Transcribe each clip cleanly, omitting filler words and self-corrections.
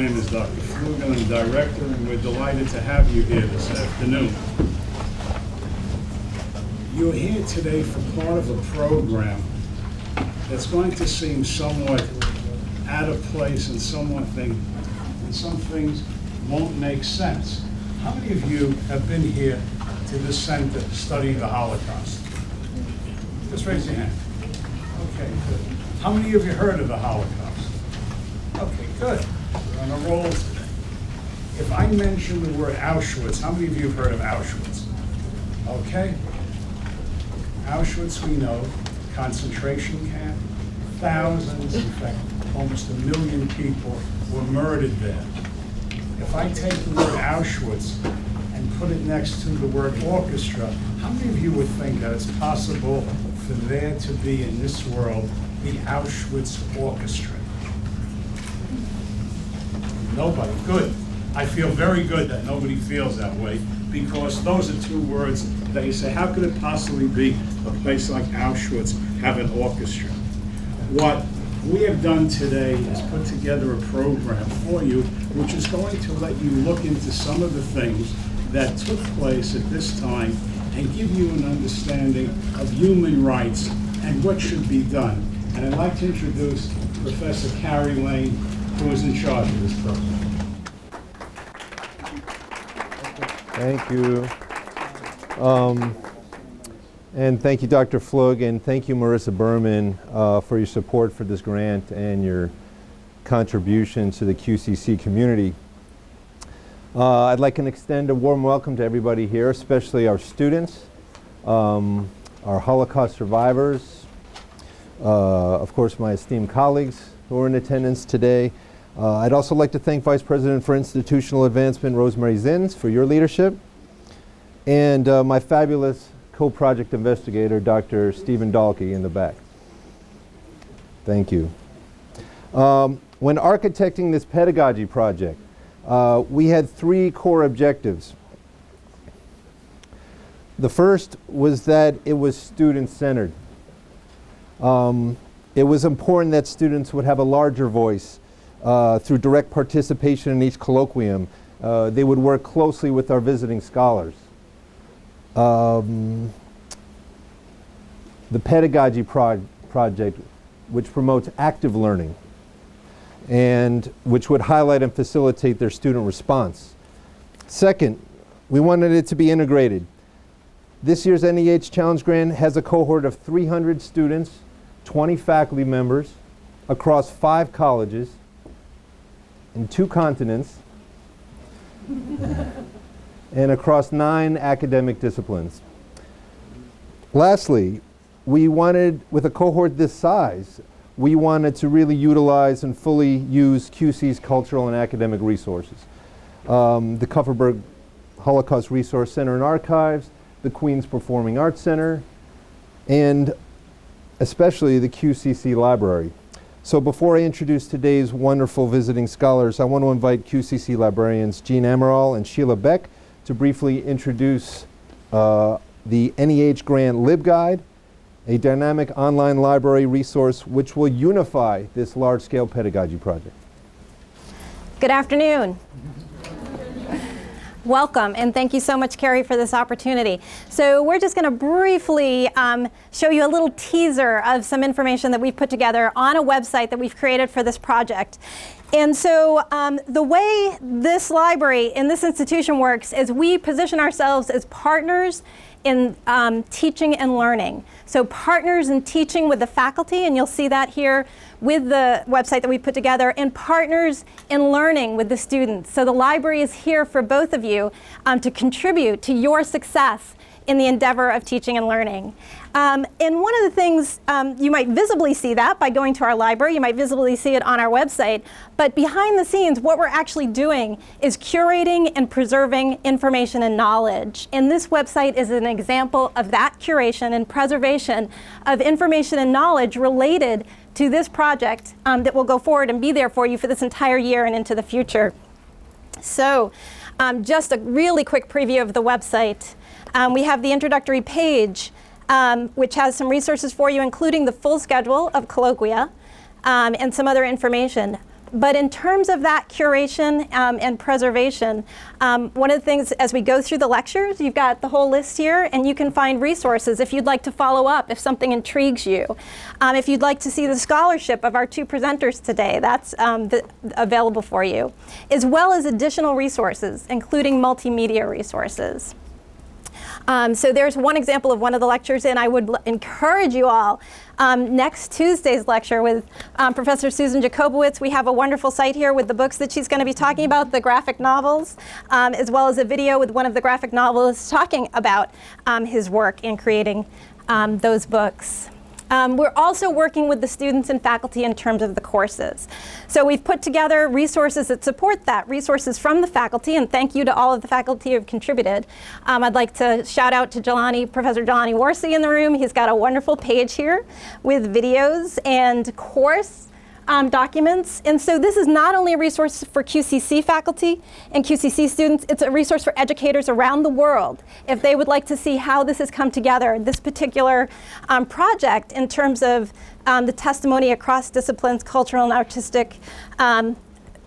name is Dr. Flug, and I'm Director, and we're delighted to have you here this afternoon. You're here today for part of a program that's going to seem somewhat out of place and some things won't make sense. How many of you have been here to this center studying the Holocaust? Just raise your hand. Okay, good. How many of you heard of the Holocaust? Okay, good. We're on a roll today. If I mention the word Auschwitz, how many of you have heard of Auschwitz? Okay. Auschwitz, we know, concentration camp. Thousands, in fact, almost 1 million people were murdered there. If I take the word Auschwitz and put it next to the word orchestra, how many of you would think that it's possible for there to be in this world the Auschwitz Orchestra? Nobody. Good. I feel very good that nobody feels that way, because those are two words that you say, how could it possibly be a place like Auschwitz have an orchestra? What we have done today is put together a program for you which is going to let you look into some of the things that took place at this time and give you an understanding of human rights and what should be done. And I'd like to introduce Professor Carrie Lane, who is in charge of this program. Thank you. And thank you, Dr. Flug, and thank you, Marissa Berman, for your support for this grant and your contribution to the QCC community. I'd like to extend a warm welcome to everybody here, especially our students, our Holocaust survivors, of course, my esteemed colleagues who are in attendance today. I'd also like to thank Vice President for Institutional Advancement, Rosemary Zins, for your leadership, and my fabulous co-project investigator, Dr. Stephen Dahlke, in the back. Thank you. When architecting this pedagogy project, we had 3 core objectives. The first was that it was student-centered. It was important that students would have a larger voice through direct participation in each colloquium. They would work closely with our visiting scholars. The pedagogy project, which promotes active learning and which would highlight and facilitate their student response. Second, we wanted it to be integrated. This year's NEH Challenge Grant has a cohort of 300 students, 20 faculty members across 5 colleges in 2 continents and across 9 academic disciplines. Lastly, we wanted, with a cohort this size, we wanted to really utilize and fully use QC's cultural and academic resources. The Kupferberg Holocaust Resource Center and Archives, the Queens Performing Arts Center, and especially the QCC Library. So before I introduce today's wonderful visiting scholars, I want to invite QCC librarians Jean Amaral and Sheila Beck to briefly introduce the NEH Grant LibGuide, a dynamic online library resource which will unify this large-scale pedagogy project. Good afternoon. Welcome, and thank you so much, Carrie, for this opportunity. So we're just going to briefly show you a little teaser of some information that we've put together on a website that we've created for this project. And so the way this library in this institution works is we position ourselves as partners in teaching and learning. So partners in teaching with the faculty, and you'll see that here with the website that we put together, and partners in learning with the students. So the library is here for both of you to contribute to your success in the endeavor of teaching and learning. And one of the things, you might visibly see that by going to our library, you might visibly see it on our website, but behind the scenes, what we're actually doing is curating and preserving information and knowledge. And this website is an example of that curation and preservation of information and knowledge related to this project that will go forward and be there for you for this entire year and into the future. So just a really quick preview of the website. We have the introductory page, which has some resources for you, including the full schedule of colloquia and some other information. But in terms of that curation and preservation, one of the things as we go through the lectures, you've got the whole list here, and you can find resources if you'd like to follow up, if something intrigues you. If you'd like to see the scholarship of our two presenters today, that's available for you, as well as additional resources, including multimedia resources. So there's one example of one of the lectures, and I would encourage you all, next Tuesday's lecture with Professor Susan Jacobowitz, we have a wonderful site here with the books that she's going to be talking about, the graphic novels, as well as a video with one of the graphic novelists talking about his work in creating those books. We're also working with the students and faculty in terms of the courses. So we've put together resources that support that, resources from the faculty, and thank you to all of the faculty who have contributed. I'd like to shout out to Professor Jelani Warsey in the room. He's got a wonderful page here with videos and course documents. And so this is not only a resource for QCC faculty and QCC students, it's a resource for educators around the world if they would like to see how this has come together, this particular project in terms of the testimony across disciplines, cultural and artistic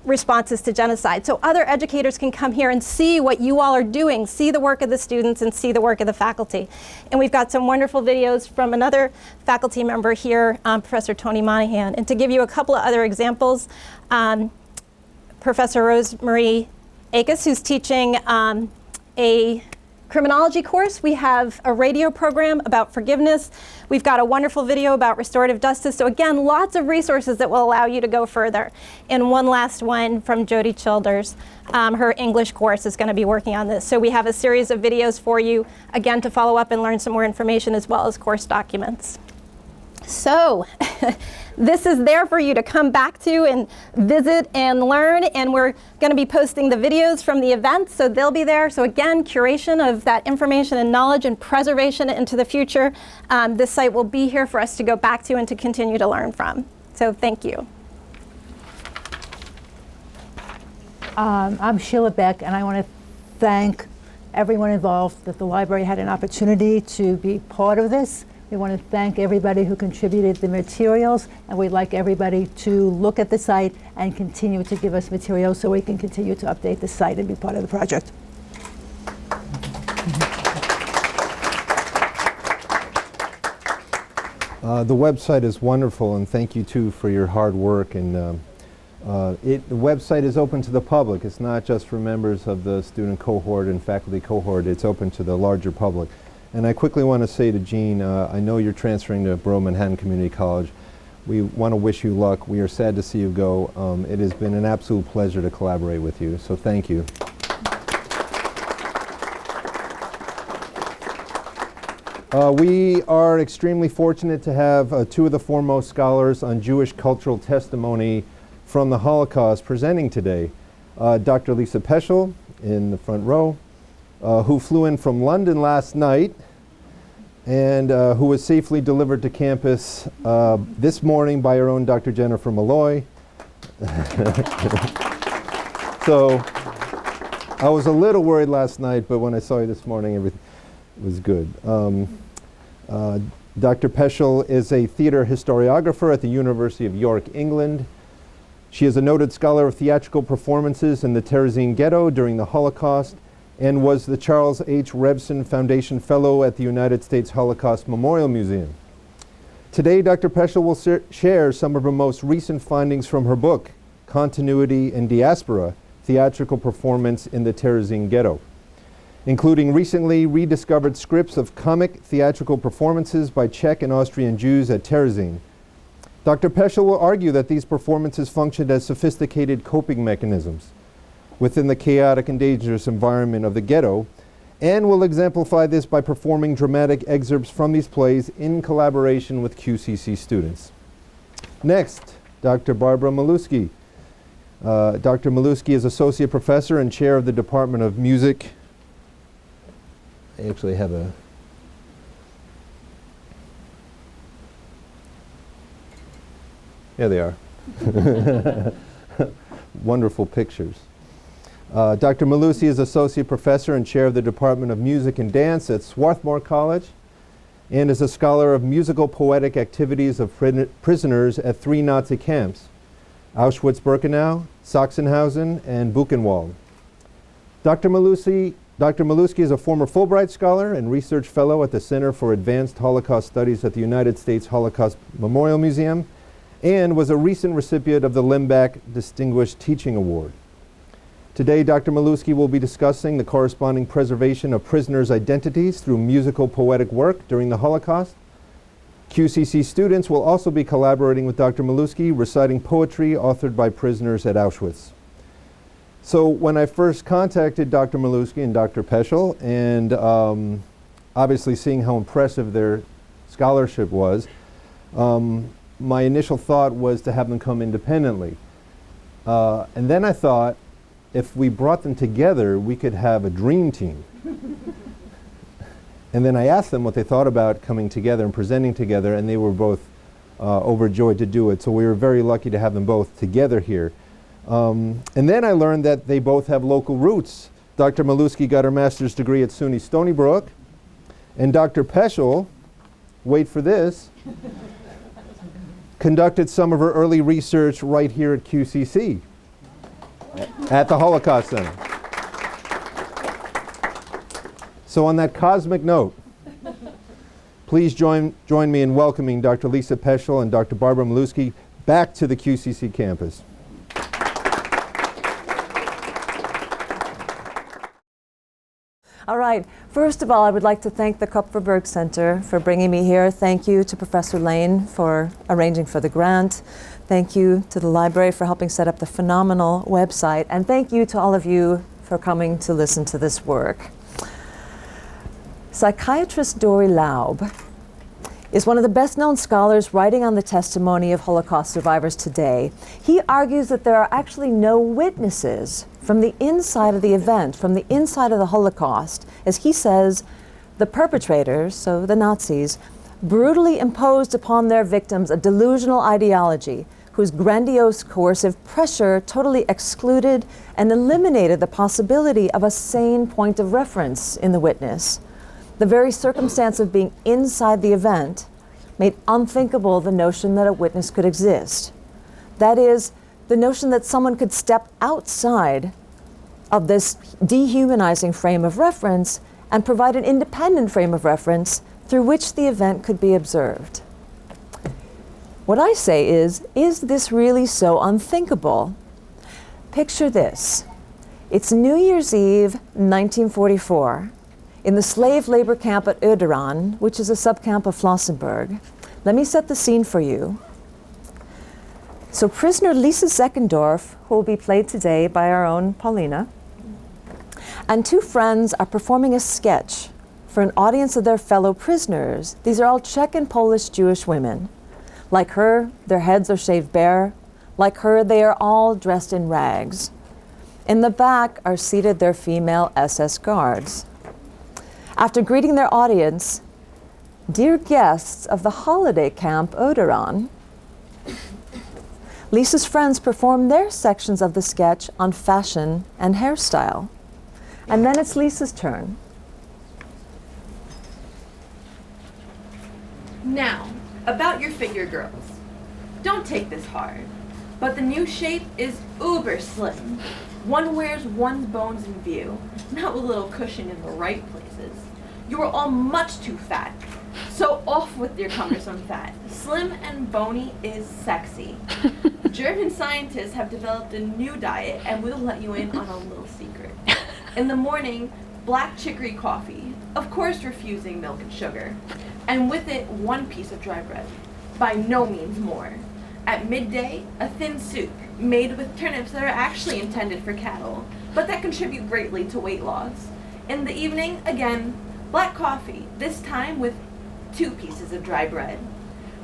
responses to genocide. So other educators can come here and see what you all are doing, see the work of the students and see the work of the faculty. And we've got some wonderful videos from another faculty member here, Professor Tony Monahan. And to give you a couple of other examples, Professor Rosemarie Akes, who's teaching a criminology course. We have a radio program about forgiveness. We've got a wonderful video about restorative justice. So again, lots of resources that will allow you to go further. And one last one from Jody Childers. Her English course is going to be working on this. So we have a series of videos for you, again, to follow up and learn some more information as well as course documents. So this is there for you to come back to and visit and learn, and we're going to be posting the videos from the events, so they'll be there. So again, curation of that information and knowledge and preservation into the future. This site will be here for us to go back to and to continue to learn from. So thank you. I'm Sheila Beck, and I want to thank everyone involved that the library had an opportunity to be part of this. We want to thank everybody who contributed the materials, and we'd like everybody to look at the site and continue to give us materials so we can continue to update the site and be part of the project. The website is wonderful, and thank you too for your hard work. And the website is open to the public. It's not just for members of the student cohort and faculty cohort. It's open to the larger public. And I quickly want to say to Jean, I know you're transferring to Broome Manhattan Community College. We want to wish you luck. We are sad to see you go. It has been an absolute pleasure to collaborate with you, so thank you. We are extremely fortunate to have two of the foremost scholars on Jewish cultural testimony from the Holocaust presenting today. Dr. Lisa Peschel in the front row, who flew in from London last night and who was safely delivered to campus this morning by our own Dr. Jennifer Malloy. So I was a little worried last night, but when I saw you this morning, everything was good. Dr. Peschel is a theater historiographer at the University of York, England. She is a noted scholar of theatrical performances in the Terezin Ghetto during the Holocaust and was the Charles H. Revson Foundation Fellow at the United States Holocaust Memorial Museum. Today, Dr. Peschel will share some of her most recent findings from her book, Continuity and Diaspora, Theatrical Performance in the Terezin Ghetto, including recently rediscovered scripts of comic theatrical performances by Czech and Austrian Jews at Terezin. Dr. Peschel will argue that these performances functioned as sophisticated coping mechanisms within the chaotic and dangerous environment of the ghetto, and will exemplify this by performing dramatic excerpts from these plays in collaboration with QCC students. Next, Dr. Barbara Malusky. Dr. Malusky is Associate Professor and Chair of the Department of Music. I actually have a... There they are. Wonderful pictures. Dr. Malusky is Associate Professor and Chair of the Department of Music and Dance at Swarthmore College and is a scholar of musical poetic activities of prisoners at 3 Nazi camps. Auschwitz-Birkenau, Sachsenhausen, and Buchenwald. Dr. Malewski is a former Fulbright Scholar and Research Fellow at the Center for Advanced Holocaust Studies at the United States Holocaust Memorial Museum and was a recent recipient of the Limbach Distinguished Teaching Award. Today, Dr. Malewski will be discussing the corresponding preservation of prisoners' identities through musical poetic work during the Holocaust. QCC students will also be collaborating with Dr. Malewski, reciting poetry authored by prisoners at Auschwitz. So when I first contacted Dr. Malewski and Dr. Peschel, and obviously seeing how impressive their scholarship was, my initial thought was to have them come independently. And then I thought, if we brought them together, we could have a dream team. And then I asked them what they thought about coming together and presenting together, and they were both overjoyed to do it. So we were very lucky to have them both together here. And then I learned that they both have local roots. Dr. Malewski got her master's degree at SUNY Stony Brook, and Dr. Peschel, wait for this, conducted some of her early research right here at QCC, at the Holocaust Center. So on that cosmic note, please join me in welcoming Dr. Lisa Peschel and Dr. Barbara Malewski back to the QCC campus. All right. First of all, I would like to thank the Kupferberg Center for bringing me here. Thank you to Professor Lane for arranging for the grant. Thank you to the library for helping set up the phenomenal website. And thank you to all of you for coming to listen to this work. Psychiatrist Dory Laub is one of the best-known scholars writing on the testimony of Holocaust survivors today. He argues that there are actually no witnesses from the inside of the event, from the inside of the Holocaust. As he says, the perpetrators, so the Nazis, brutally imposed upon their victims a delusional ideology whose grandiose coercive pressure totally excluded and eliminated the possibility of a sane point of reference in the witness. The very circumstance of being inside the event made unthinkable the notion that a witness could exist. That is, the notion that someone could step outside of this dehumanizing frame of reference and provide an independent frame of reference through which the event could be observed. What I say is this really so unthinkable? Picture this. It's New Year's Eve, 1944. In the slave labor camp at Öderan, which is a subcamp of Flossenburg. Let me set the scene for you. So prisoner Lisa Zeckendorf, who will be played today by our own Paulina, and two friends are performing a sketch for an audience of their fellow prisoners. These are all Czech and Polish Jewish women. Like her, their heads are shaved bare. Like her, they are all dressed in rags. In the back are seated their female SS guards. After greeting their audience, dear guests of the holiday camp Öderan, Lisa's friends perform their sections of the sketch on fashion and hairstyle. And then it's Lisa's turn. Now, about your figure, girls. Don't take this hard, but the new shape is uber slim. One wears one's bones in view, not with a little cushion in the right places. You are all much too fat, so off with your cumbersome fat. Slim and bony is sexy. German scientists have developed a new diet, and we'll let you in on a little secret. In the morning, black chicory coffee, of course refusing milk and sugar, and with it 1 piece of dry bread, by no means more. At midday, a thin soup made with turnips that are actually intended for cattle, but that contribute greatly to weight loss. In the evening, again, black coffee, this time with 2 pieces of dry bread.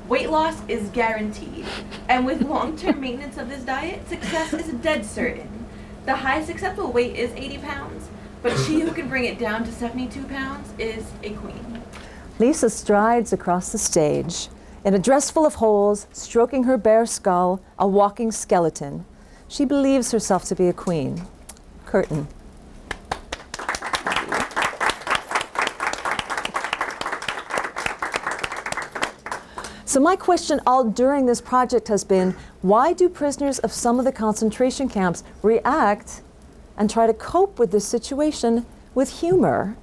Weight loss is guaranteed, and with long-term maintenance of this diet, success is dead certain. The highest acceptable weight is 80 pounds, but she who can bring it down to 72 pounds is a queen. Lisa strides across the stage, in a dress full of holes, stroking her bare skull, a walking skeleton. She believes herself to be a queen. Curtain. So my question all during this project has been, why do prisoners of some of the concentration camps react and try to cope with this situation with humor?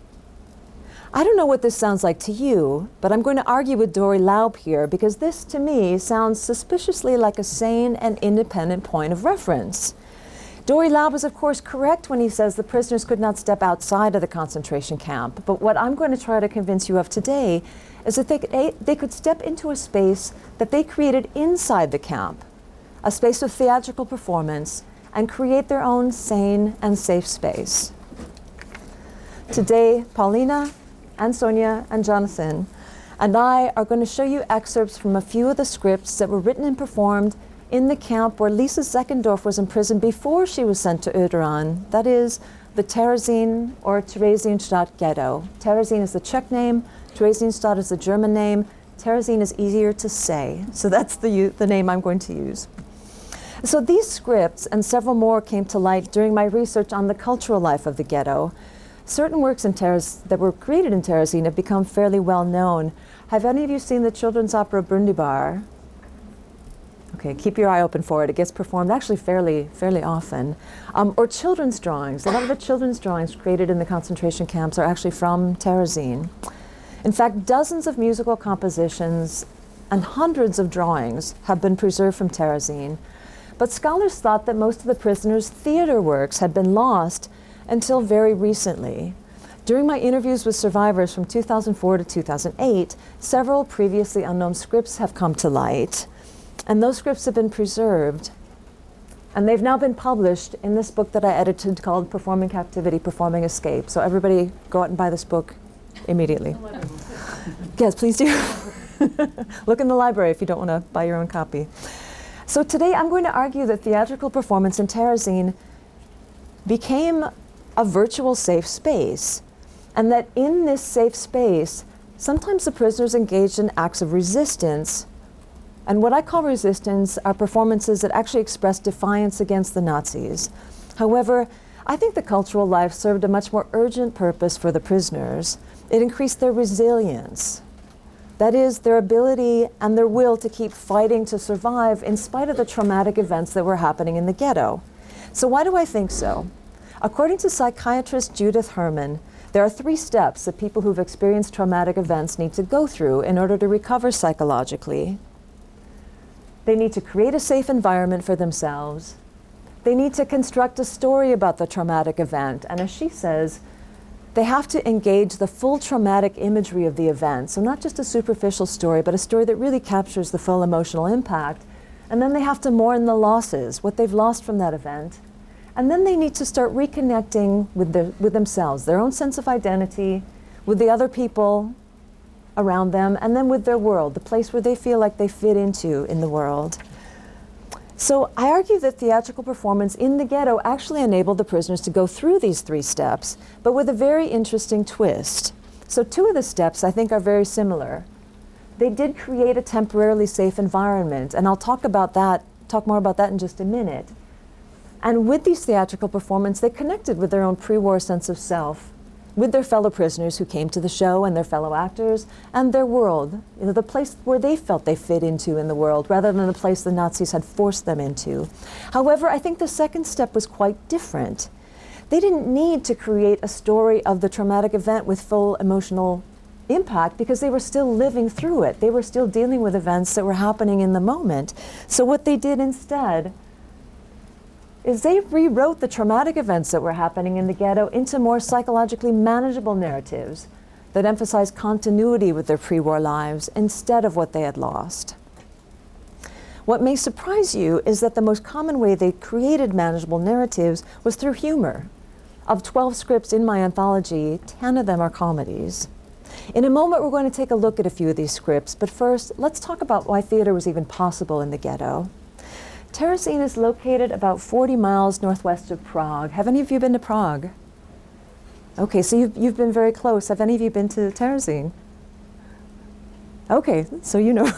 I don't know what this sounds like to you, but I'm going to argue with Dory Laub here because this, to me, sounds suspiciously like a sane and independent point of reference. Dory Laub is, of course, correct when he says the prisoners could not step outside of the concentration camp. But what I'm going to try to convince you of today is that they could step into a space that they created inside the camp, a space of theatrical performance, and create their own sane and safe space. Today, Paulina and Sonia and Jonathan and I are going to show you excerpts from a few of the scripts that were written and performed in the camp where Lisa Zeckendorf was imprisoned before she was sent to Öderan, that is, the Terezin or Theresienstadt ghetto. Terezin is the Czech name, Theresienstadt is the German name. Terezin is easier to say, so that's the name I'm going to use. So these scripts and several more came to light during my research on the cultural life of the ghetto. Certain works that were created in Terezin have become fairly well known. Have any of you seen the children's opera Brundibar? Okay, keep your eye open for it. It gets performed actually fairly often. Or children's drawings. A lot of the children's drawings created in the concentration camps are actually from Terezin. In fact, dozens of musical compositions and hundreds of drawings have been preserved from Terezin. But scholars thought that most of the prisoners' theater works had been lost until very recently. During my interviews with survivors from 2004 to 2008, several previously unknown scripts have come to light. And those scripts have been preserved. And they've now been published in this book that I edited called Performing Captivity, Performing Escape. So everybody go out and buy this book immediately. Yes, please do. Look in the library if you don't want to buy your own copy. So today I'm going to argue that theatrical performance in Terezin became a virtual safe space. And that in this safe space, sometimes the prisoners engaged in acts of resistance. And what I call resistance are performances that actually express defiance against the Nazis. However, I think the cultural life served a much more urgent purpose for the prisoners. It increased their resilience. That is, their ability and their will to keep fighting to survive in spite of the traumatic events that were happening in the ghetto. So why do I think so? According to psychiatrist Judith Herman, there are 3 steps that people who've experienced traumatic events need to go through in order to recover psychologically. They need to create a safe environment for themselves. They need to construct a story about the traumatic event. And as she says, they have to engage the full traumatic imagery of the event. So not just a superficial story, but a story that really captures the full emotional impact. And then they have to mourn the losses, what they've lost from that event. And then they need to start reconnecting with themselves, their own sense of identity, with the other people around them, and then with their world, the place where they feel like they fit into in the world. So I argue that theatrical performance in the ghetto actually enabled the prisoners to go through these 3 steps, but with a very interesting twist. So 2 of the steps I think are very similar. They did create a temporarily safe environment, and I'll talk more about that in just a minute. And with these theatrical performances, they connected with their own pre-war sense of self, with their fellow prisoners who came to the show and their fellow actors, and their world, the place where they felt they fit into in the world, rather than the place the Nazis had forced them into. However, I think the second step was quite different. They didn't need to create a story of the traumatic event with full emotional impact because they were still living through it. They were still dealing with events that were happening in the moment. So what they did instead is they rewrote the traumatic events that were happening in the ghetto into more psychologically manageable narratives that emphasize continuity with their pre-war lives instead of what they had lost. What may surprise you is that the most common way they created manageable narratives was through humor. Of 12 scripts in my anthology, 10 of them are comedies. In a moment, we're going to take a look at a few of these scripts, but first, let's talk about why theater was even possible in the ghetto. Terezin is located about 40 miles northwest of Prague. Have any of you been to Prague? Okay, so you've been very close. Have any of you been to Terezin? Okay, so you know,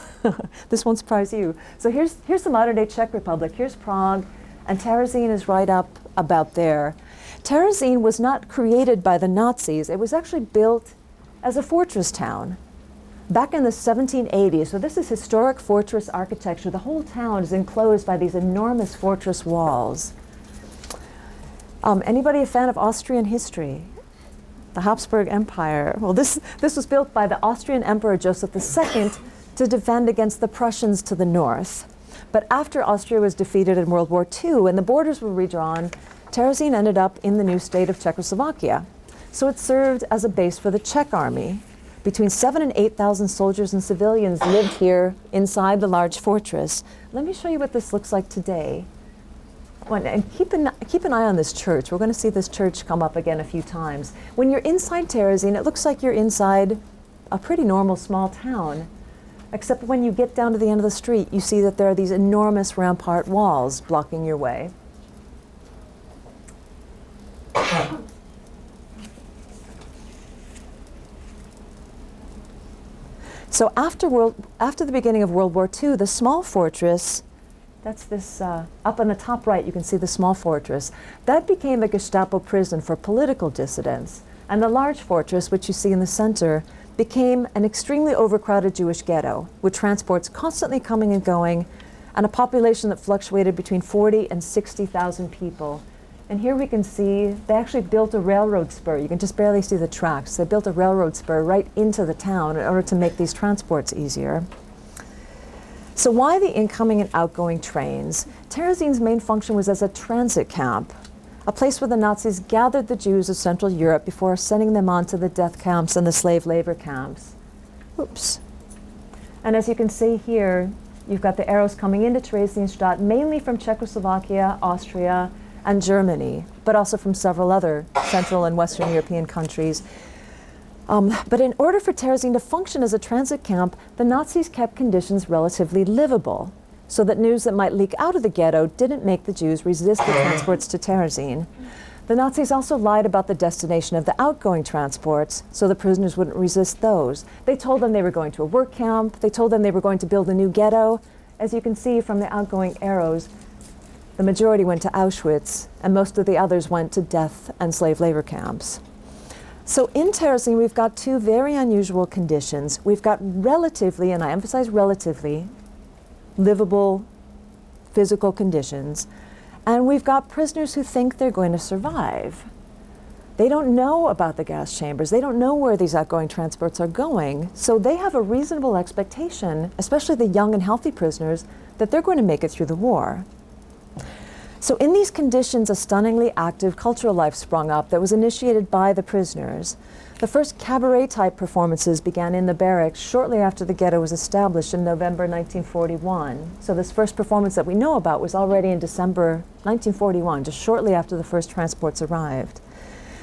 this won't surprise you. So here's the modern-day Czech Republic. Here's Prague, and Terezin is right up about there. Terezin was not created by the Nazis. It was actually built as a fortress town. Back in the 1780s, so this is historic fortress architecture. The whole town is enclosed by these enormous fortress walls. Anybody a fan of Austrian history? The Habsburg Empire. Well, this was built by the Austrian Emperor Joseph II to defend against the Prussians to the north. But after Austria was defeated in World War II and the borders were redrawn, Terezín ended up in the new state of Czechoslovakia. So it served as a base for the Czech army. Between 7,000 and 8,000 soldiers and civilians lived here inside the large fortress. Let me show you what this looks like today. And keep an eye on this church. We're going to see this church come up again a few times. When you're inside Terezín, it looks like you're inside a pretty normal small town. Except when you get down to the end of the street, you see that there are these enormous rampart walls blocking your way. So after the beginning of World War II, the small fortress, that's this, up on the top right, you can see the small fortress, that became a Gestapo prison for political dissidents. And the large fortress, which you see in the center, became an extremely overcrowded Jewish ghetto, with transports constantly coming and going, and a population that fluctuated between 40 and 60,000 people. And here we can see they actually built a railroad spur. You can just barely see the tracks. They built a railroad spur right into the town in order to make these transports easier. So why the incoming and outgoing trains? Terezín's main function was as a transit camp, a place where the Nazis gathered the Jews of Central Europe before sending them on to the death camps and the slave labor camps. Oops. And as you can see here, you've got the arrows coming into Theresienstadt, mainly from Czechoslovakia, Austria, and Germany, but also from several other Central and Western European countries. But in order for Terezín to function as a transit camp, the Nazis kept conditions relatively livable, so that news that might leak out of the ghetto didn't make the Jews resist the transports to Terezín. The Nazis also lied about the destination of the outgoing transports, so the prisoners wouldn't resist those. They told them they were going to a work camp. They told them they were going to build a new ghetto. As you can see from the outgoing arrows, the majority went to Auschwitz, and most of the others went to death and slave labor camps. So in Terezín, we've got two very unusual conditions. We've got relatively, and I emphasize relatively, livable physical conditions, and we've got prisoners who think they're going to survive. They don't know about the gas chambers. They don't know where these outgoing transports are going, so they have a reasonable expectation, especially the young and healthy prisoners, that they're going to make it through the war. So in these conditions, a stunningly active cultural life sprung up that was initiated by the prisoners. The first cabaret-type performances began in the barracks shortly after the ghetto was established in November 1941. So this first performance that we know about was already in December 1941, just shortly after the first transports arrived.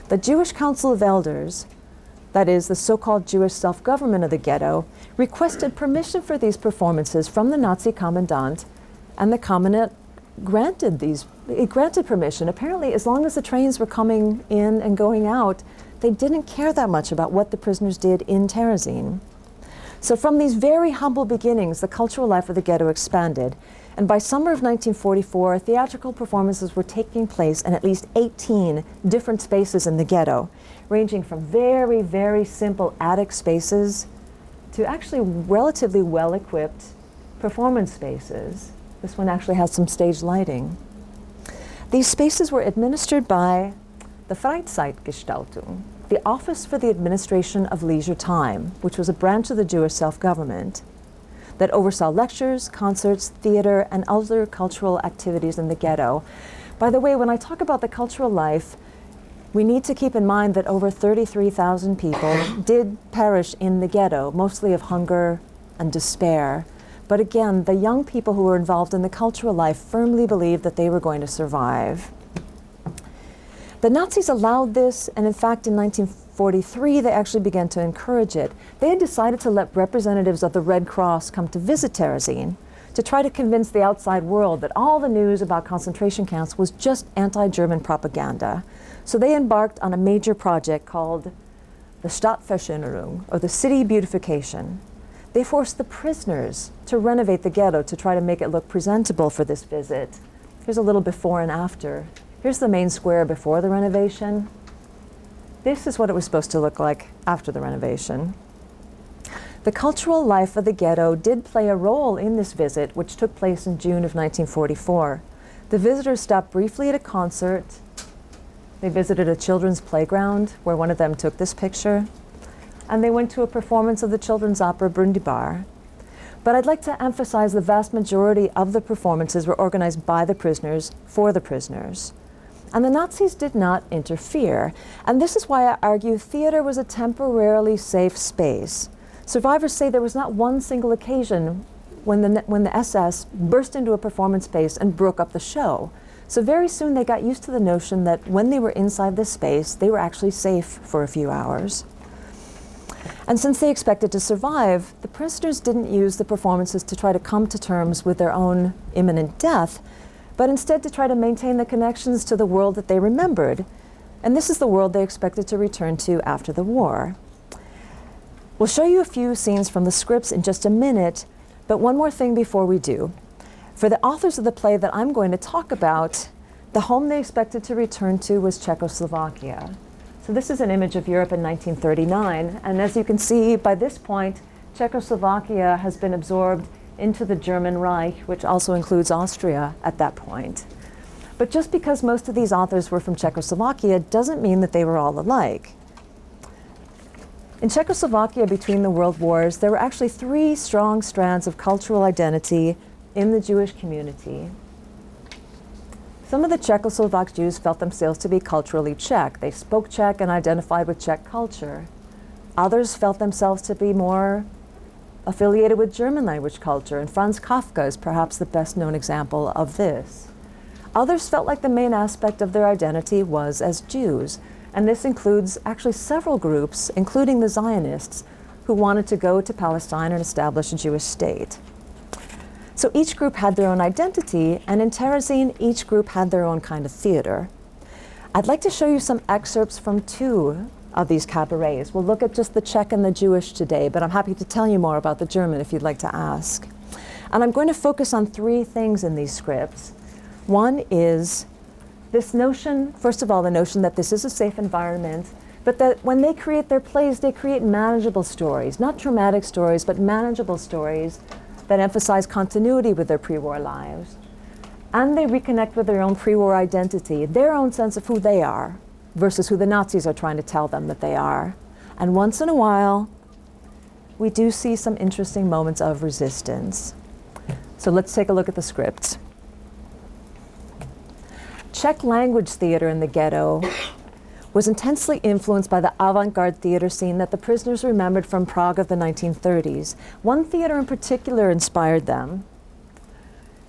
The Jewish Council of Elders, that is, the so-called Jewish self-government of the ghetto, requested permission for these performances from the Nazi commandant, and the commandant granted permission. Apparently, as long as the trains were coming in and going out, they didn't care that much about what the prisoners did in Terezín. So from these very humble beginnings, the cultural life of the ghetto expanded. And by summer of 1944, theatrical performances were taking place in at least 18 different spaces in the ghetto, ranging from very, very simple attic spaces to actually relatively well-equipped performance spaces. This one actually has some stage lighting. These spaces were administered by the Freizeitgestaltung, the Office for the Administration of Leisure Time, which was a branch of the Jewish self-government that oversaw lectures, concerts, theater, and other cultural activities in the ghetto. By the way, when I talk about the cultural life, we need to keep in mind that over 33,000 people did perish in the ghetto, mostly of hunger and despair. But again, the young people who were involved in the cultural life firmly believed that they were going to survive. The Nazis allowed this, and in fact, in 1943, they actually began to encourage it. They had decided to let representatives of the Red Cross come to visit Terezín to try to convince the outside world that all the news about concentration camps was just anti-German propaganda. So they embarked on a major project called the Stadtverschönerung, or the city beautification. They forced the prisoners to renovate the ghetto to try to make it look presentable for this visit. Here's a little before and after. Here's the main square before the renovation. This is what it was supposed to look like after the renovation. The cultural life of the ghetto did play a role in this visit, which took place in June of 1944. The visitors stopped briefly at a concert. They visited a children's playground where one of them took this picture. And they went to a performance of the children's opera Brundibar. But I'd like to emphasize the vast majority of the performances were organized by the prisoners for the prisoners. And the Nazis did not interfere. And this is why I argue theater was a temporarily safe space. Survivors say there was not one single occasion when the SS burst into a performance space and broke up the show. So very soon they got used to the notion that when they were inside this space, they were actually safe for a few hours. And since they expected to survive, the prisoners didn't use the performances to try to come to terms with their own imminent death, but instead to try to maintain the connections to the world that they remembered. And this is the world they expected to return to after the war. We'll show you a few scenes from the scripts in just a minute, but one more thing before we do. For the authors of the play that I'm going to talk about, the home they expected to return to was Czechoslovakia. So this is an image of Europe in 1939, and as you can see, by this point, Czechoslovakia has been absorbed into the German Reich, which also includes Austria at that point. But just because most of these authors were from Czechoslovakia doesn't mean that they were all alike. In Czechoslovakia between the world wars, there were actually 3 strong strands of cultural identity in the Jewish community. Some of the Czechoslovak Jews felt themselves to be culturally Czech. They spoke Czech and identified with Czech culture. Others felt themselves to be more affiliated with German language culture, and Franz Kafka is perhaps the best known example of this. Others felt like the main aspect of their identity was as Jews, and this includes actually several groups, including the Zionists, who wanted to go to Palestine and establish a Jewish state. So each group had their own identity, and in Terezin, each group had their own kind of theater. I'd like to show you some excerpts from 2 of these cabarets. We'll look at just the Czech and the Jewish today, but I'm happy to tell you more about the German if you'd like to ask. And I'm going to focus on 3 things in these scripts. One is this notion, first of all, the notion that this is a safe environment, but that when they create their plays, they create manageable stories, not traumatic stories, but manageable stories that emphasize continuity with their pre-war lives. And they reconnect with their own pre-war identity, their own sense of who they are, versus who the Nazis are trying to tell them that they are. And once in a while, we do see some interesting moments of resistance. So let's take a look at the script. Czech language theater in the ghetto was intensely influenced by the avant-garde theater scene that the prisoners remembered from Prague of the 1930s. One theater in particular inspired them.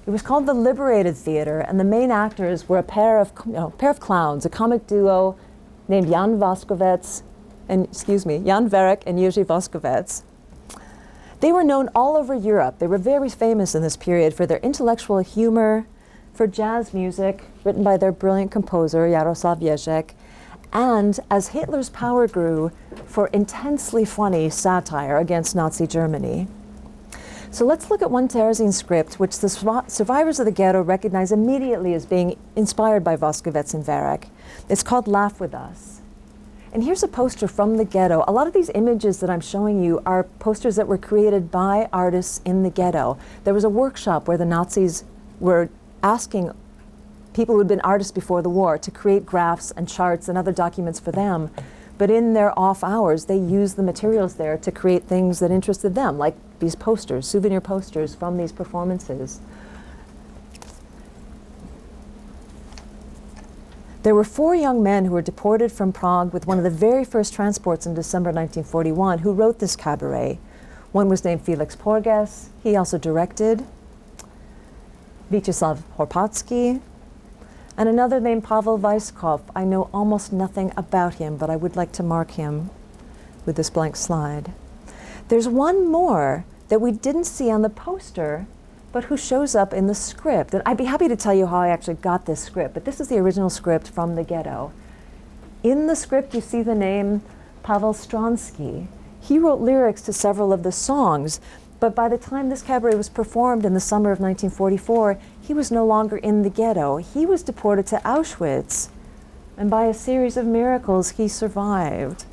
It was called the Liberated Theater, and the main actors were a pair of clowns, a comic duo named Jan Verek and Jiří Voskovec. They were known all over Europe. They were very famous in this period for their intellectual humor, for jazz music written by their brilliant composer, Jaroslav Ježek, and as Hitler's power grew, for intensely funny satire against Nazi Germany. So let's look at one Terezin script, which the survivors of the ghetto recognize immediately as being inspired by Voskovec and Verek. It's called Laugh With Us. And here's a poster from the ghetto. A lot of these images that I'm showing you are posters that were created by artists in the ghetto. There was a workshop where the Nazis were asking people who had been artists before the war to create graphs and charts and other documents for them. But in their off hours, they used the materials there to create things that interested them, like these posters, souvenir posters from these performances. There were 4 young men who were deported from Prague with one of the very first transports in December 1941 who wrote this cabaret. One was named Felix Porges. He also directed. Vyacheslav Horpatsky, and another named Pavel Weiskopf. I know almost nothing about him, but I would like to mark him with this blank slide. There's one more that we didn't see on the poster, but who shows up in the script. And I'd be happy to tell you how I actually got this script, but this is the original script from the ghetto. In the script, you see the name Pavel Stronsky. He wrote lyrics to several of the songs, but by the time this cabaret was performed in the summer of 1944, he was no longer in the ghetto. He was deported to Auschwitz, and by a series of miracles, he survived.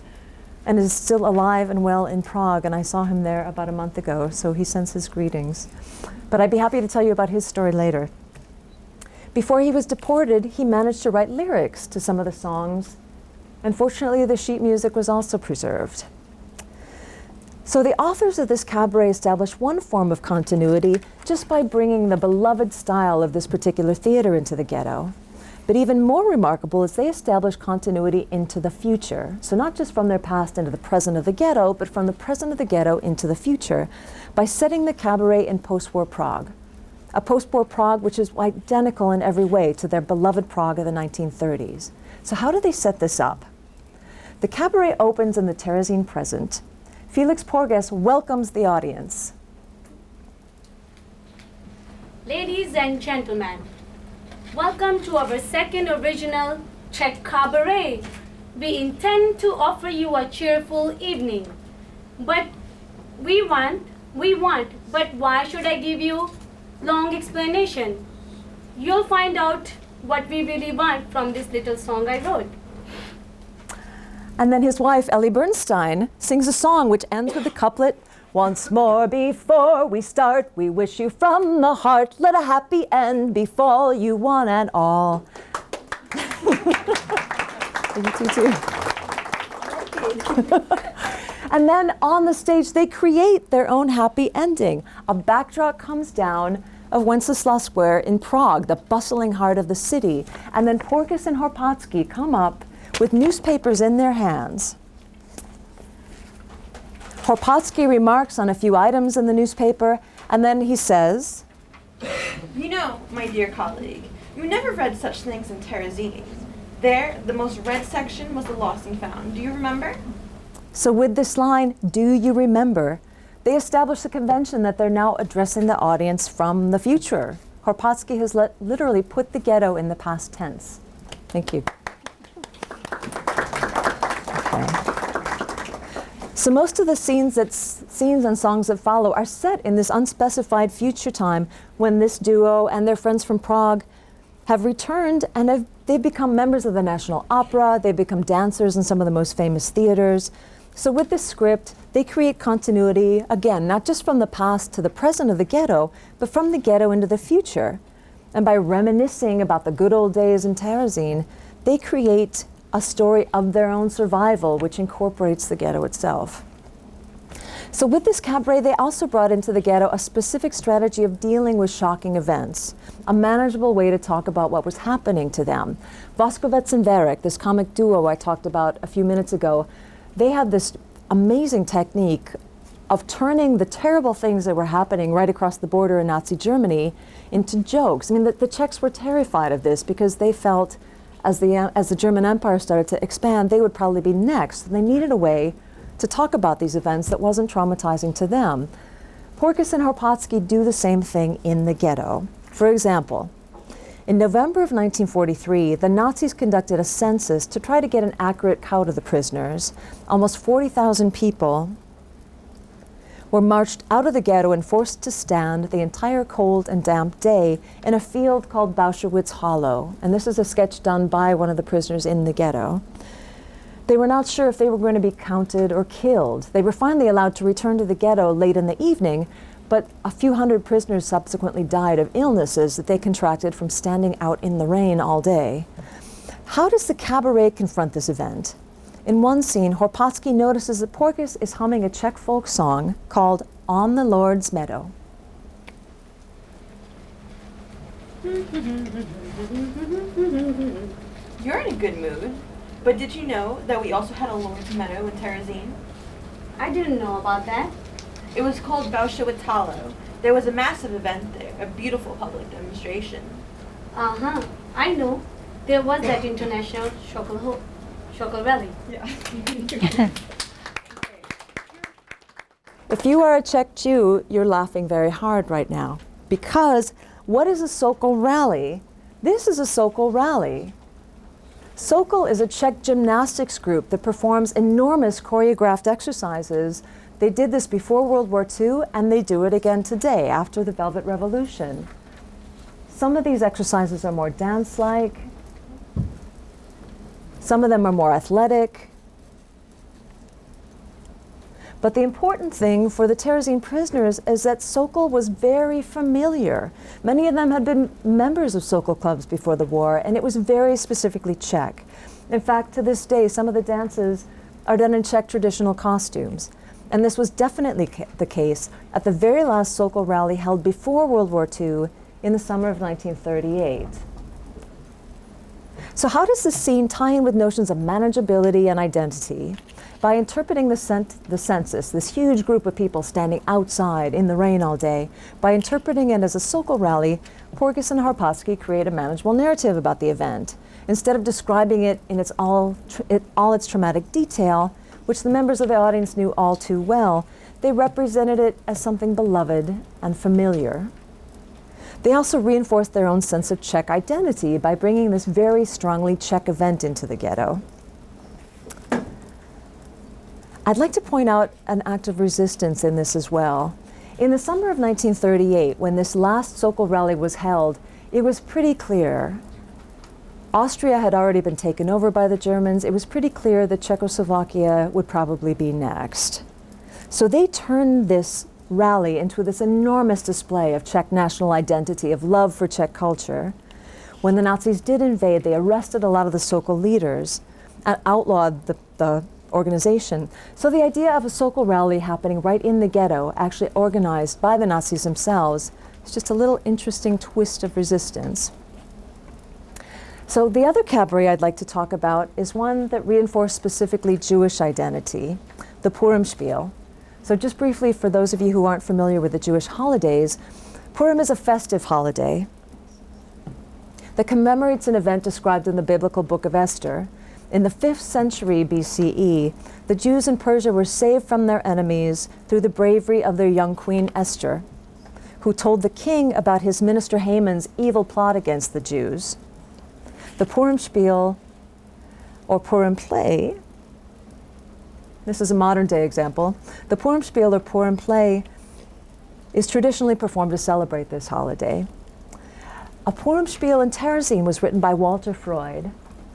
and is still alive and well in Prague, and I saw him there about a month ago, so he sends his greetings. But I'd be happy to tell you about his story later. Before he was deported, he managed to write lyrics to some of the songs, and fortunately the sheet music was also preserved. So the authors of this cabaret established one form of continuity just by bringing the beloved style of this particular theater into the ghetto. But even more remarkable is they established continuity into the future. So not just from their past into the present of the ghetto, but from the present of the ghetto into the future by setting the cabaret in post-war Prague. A post-war Prague which is identical in every way to their beloved Prague of the 1930s. So how do they set this up? The cabaret opens in the Terezín present. Felix Porges welcomes the audience. Ladies and gentlemen, welcome to our second original Czech cabaret. We intend to offer you a cheerful evening. But but why should I give you long explanation? You'll find out what we really want from this little song I wrote. And then his wife, Ellie Bernstein, sings a song which ends with the couplet, "Once more before we start, we wish you from the heart, let a happy end befall you one and all." You too. And then on the stage, they create their own happy ending. A backdrop comes down of Wenceslas Square in Prague, the bustling heart of the city. And then Porges and Horpatsky come up with newspapers in their hands. Horpatsky remarks on a few items in the newspaper, and then he says, You know, my dear colleague, you never read such things in Terezín. There, the most read section was the lost and found. Do you remember? so with this line, "Do you remember?" they establish a convention that they're now addressing the audience from the future. Horpatsky has literally put the ghetto in the past tense. Thank you. Okay. So most of the scenes and songs that follow are set in this unspecified future time when this duo and their friends from Prague have returned and they've become members of the National Opera, they've become dancers in some of the most famous theaters. So with this script, they create continuity, again, not just from the past to the present of the ghetto, but from the ghetto into the future. And by reminiscing about the good old days in Terezín, they create a story of their own survival, which incorporates the ghetto itself. So with this cabaret, they also brought into the ghetto a specific strategy of dealing with shocking events, a manageable way to talk about what was happening to them. Voskovec and Verek, this comic duo I talked about a few minutes ago, they had this amazing technique of turning the terrible things that were happening right across the border in Nazi Germany into jokes. I mean, the Czechs were terrified of this because they felt as the German Empire started to expand, they would probably be next. And they needed a way to talk about these events that wasn't traumatizing to them. Porges and Horpatsky do the same thing in the ghetto. For example, in November of 1943, the Nazis conducted a census to try to get an accurate count of the prisoners. Almost 40,000 people were marched out of the ghetto and forced to stand the entire cold and damp day in a field called Bauschwitz Hollow. And this is a sketch done by one of the prisoners in the ghetto. They were not sure if they were going to be counted or killed. They were finally allowed to return to the ghetto late in the evening, but a few hundred prisoners subsequently died of illnesses that they contracted from standing out in the rain all day. How does the cabaret confront this event? In one scene, Horpatsky notices that Porges is humming a Czech folk song called "On the Lord's Meadow." You're in a good mood. But did you know that we also had a Lord's Meadow in Terezín? I didn't know about that. It was called Bauschwitz Hollow. There was a massive event there, a beautiful public demonstration. Uh-huh, I know. There was that international Chocolate Rally. Yeah. If you are a Czech Jew, you're laughing very hard right now. Because what is a Sokol rally? This is a Sokol rally. Sokol is a Czech gymnastics group that performs enormous choreographed exercises. They did this before World War II, and they do it again today after the Velvet Revolution. Some of these exercises are more dance-like. Some of them are more athletic. But the important thing for the Terezin prisoners is that Sokol was very familiar. Many of them had been members of Sokol clubs before the war, and it was very specifically Czech. In fact, to this day, some of the dances are done in Czech traditional costumes. And this was definitely the case at the very last Sokol rally held before World War II in the summer of 1938. So how does this scene tie in with notions of manageability and identity? By interpreting the census, this huge group of people standing outside in the rain all day, by interpreting it as a Sokol rally, Porges and Harpatsky create a manageable narrative about the event. Instead of describing it in all its traumatic detail, which the members of the audience knew all too well, they represented it as something beloved and familiar. They also reinforced their own sense of Czech identity by bringing this very strongly Czech event into the ghetto. I'd like to point out an act of resistance in this as well. In the summer of 1938, when this last Sokol rally was held, it was pretty clear. Austria had already been taken over by the Germans. It was pretty clear that Czechoslovakia would probably be next. So they turned this rally into this enormous display of Czech national identity, of love for Czech culture. When the Nazis did invade, they arrested a lot of the Sokol leaders and outlawed the organization. So the idea of a Sokol rally happening right in the ghetto, actually organized by the Nazis themselves, is just a little interesting twist of resistance. So the other cabaret I'd like to talk about is one that reinforced specifically Jewish identity, the Purim Spiel. So just briefly, for those of you who aren't familiar with the Jewish holidays, Purim is a festive holiday that commemorates an event described in the biblical book of Esther. In the 5th century BCE, the Jews in Persia were saved from their enemies through the bravery of their young queen Esther, who told the king about his minister Haman's evil plot against the Jews. The Purim Spiel, or Purim play, this is a modern day example. The Purim Spiel, or Purim play, is traditionally performed to celebrate this holiday. A Purim Spiel in Terezin was written by Walter Freud,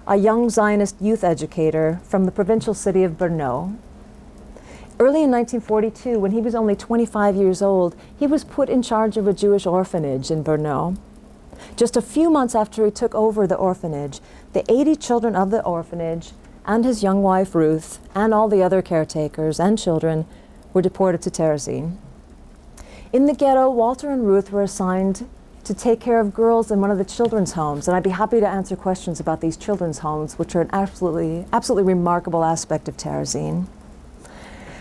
a young Zionist youth educator from the provincial city of Brno. Early in 1942, when he was only 25 years old, he was put in charge of a Jewish orphanage in Brno. Just a few months after he took over the orphanage, the 80 children of the orphanage and his young wife Ruth and all the other caretakers and children were deported to Terezin. In the ghetto, Walter and Ruth were assigned to take care of girls in one of the children's homes, and I'd be happy to answer questions about these children's homes, which are an absolutely remarkable aspect of Terezin.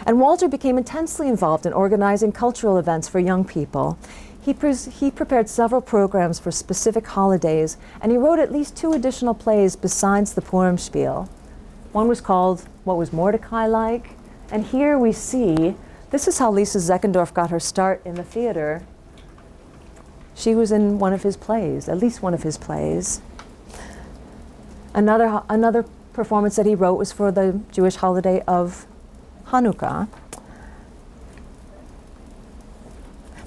And Walter became intensely involved in organizing cultural events for young people. He prepared several programs for specific holidays, and he wrote at least 2 additional plays besides the Purim Spiel. One was called What Was Mordecai Like? And here we see, this is how Lisa Zeckendorf got her start in the theater. She was in one of his plays, at least one of his plays. Another performance that he wrote was for the Jewish holiday of Hanukkah.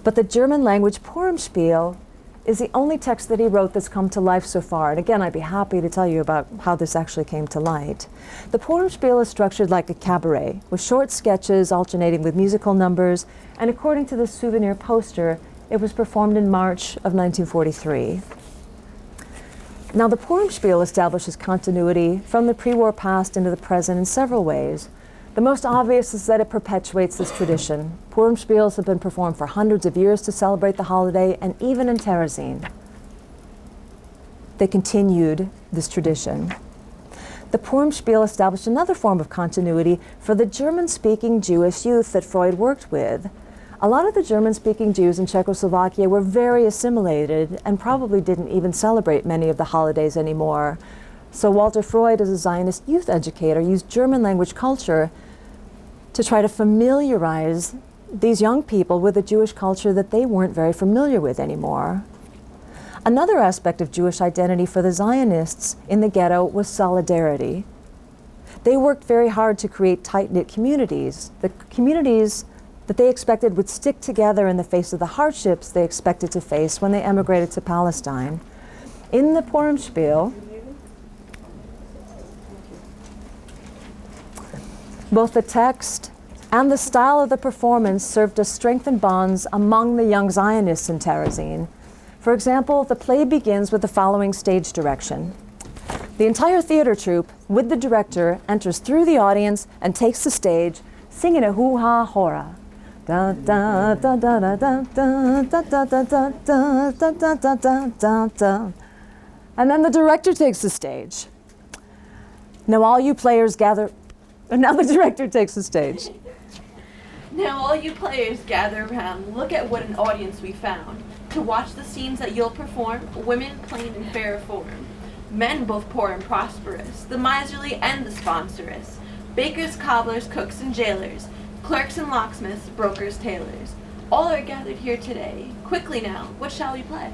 But the German language Purim Spiel is the only text that he wrote that's come to life so far. And again, I'd be happy to tell you about how this actually came to light. The Purim Spiel is structured like a cabaret, with short sketches alternating with musical numbers, and according to the souvenir poster, it was performed in March of 1943. Now, the Purim Spiel establishes continuity from the pre-war past into the present in several ways. The most obvious is that it perpetuates this tradition. Purim Spiels have been performed for hundreds of years to celebrate the holiday, and even in Terezin, they continued this tradition. The Purim Spiel established another form of continuity for the German-speaking Jewish youth that Freud worked with. A lot of the German-speaking Jews in Czechoslovakia were very assimilated and probably didn't even celebrate many of the holidays anymore. So Walter Freud, as a Zionist youth educator, used German language culture to try to familiarize these young people with a Jewish culture that they weren't very familiar with anymore. Another aspect of Jewish identity for the Zionists in the ghetto was solidarity. They worked very hard to create tight-knit communities, the communities that they expected would stick together in the face of the hardships they expected to face when they emigrated to Palestine. In the Purim Spiel, both the text And the style of the performance served to strengthen bonds among the young Zionists in Terezin. For example, the play begins with the following stage direction. The entire theater troupe, with the director, enters through the audience and takes the stage, singing a hoo-ha hora. Da da da da da da da da da da da da da da da da da. And then the director takes the stage. Now all you players gather. And now the director takes the stage. Now all you players gather around, look at what an audience we found. To watch the scenes that you'll perform, women plain and fair form. Men both poor and prosperous, the miserly and the sponsorous. Bakers, cobblers, cooks, and jailers. Clerks and locksmiths, brokers, tailors. All are gathered here today. Quickly now, what shall we play?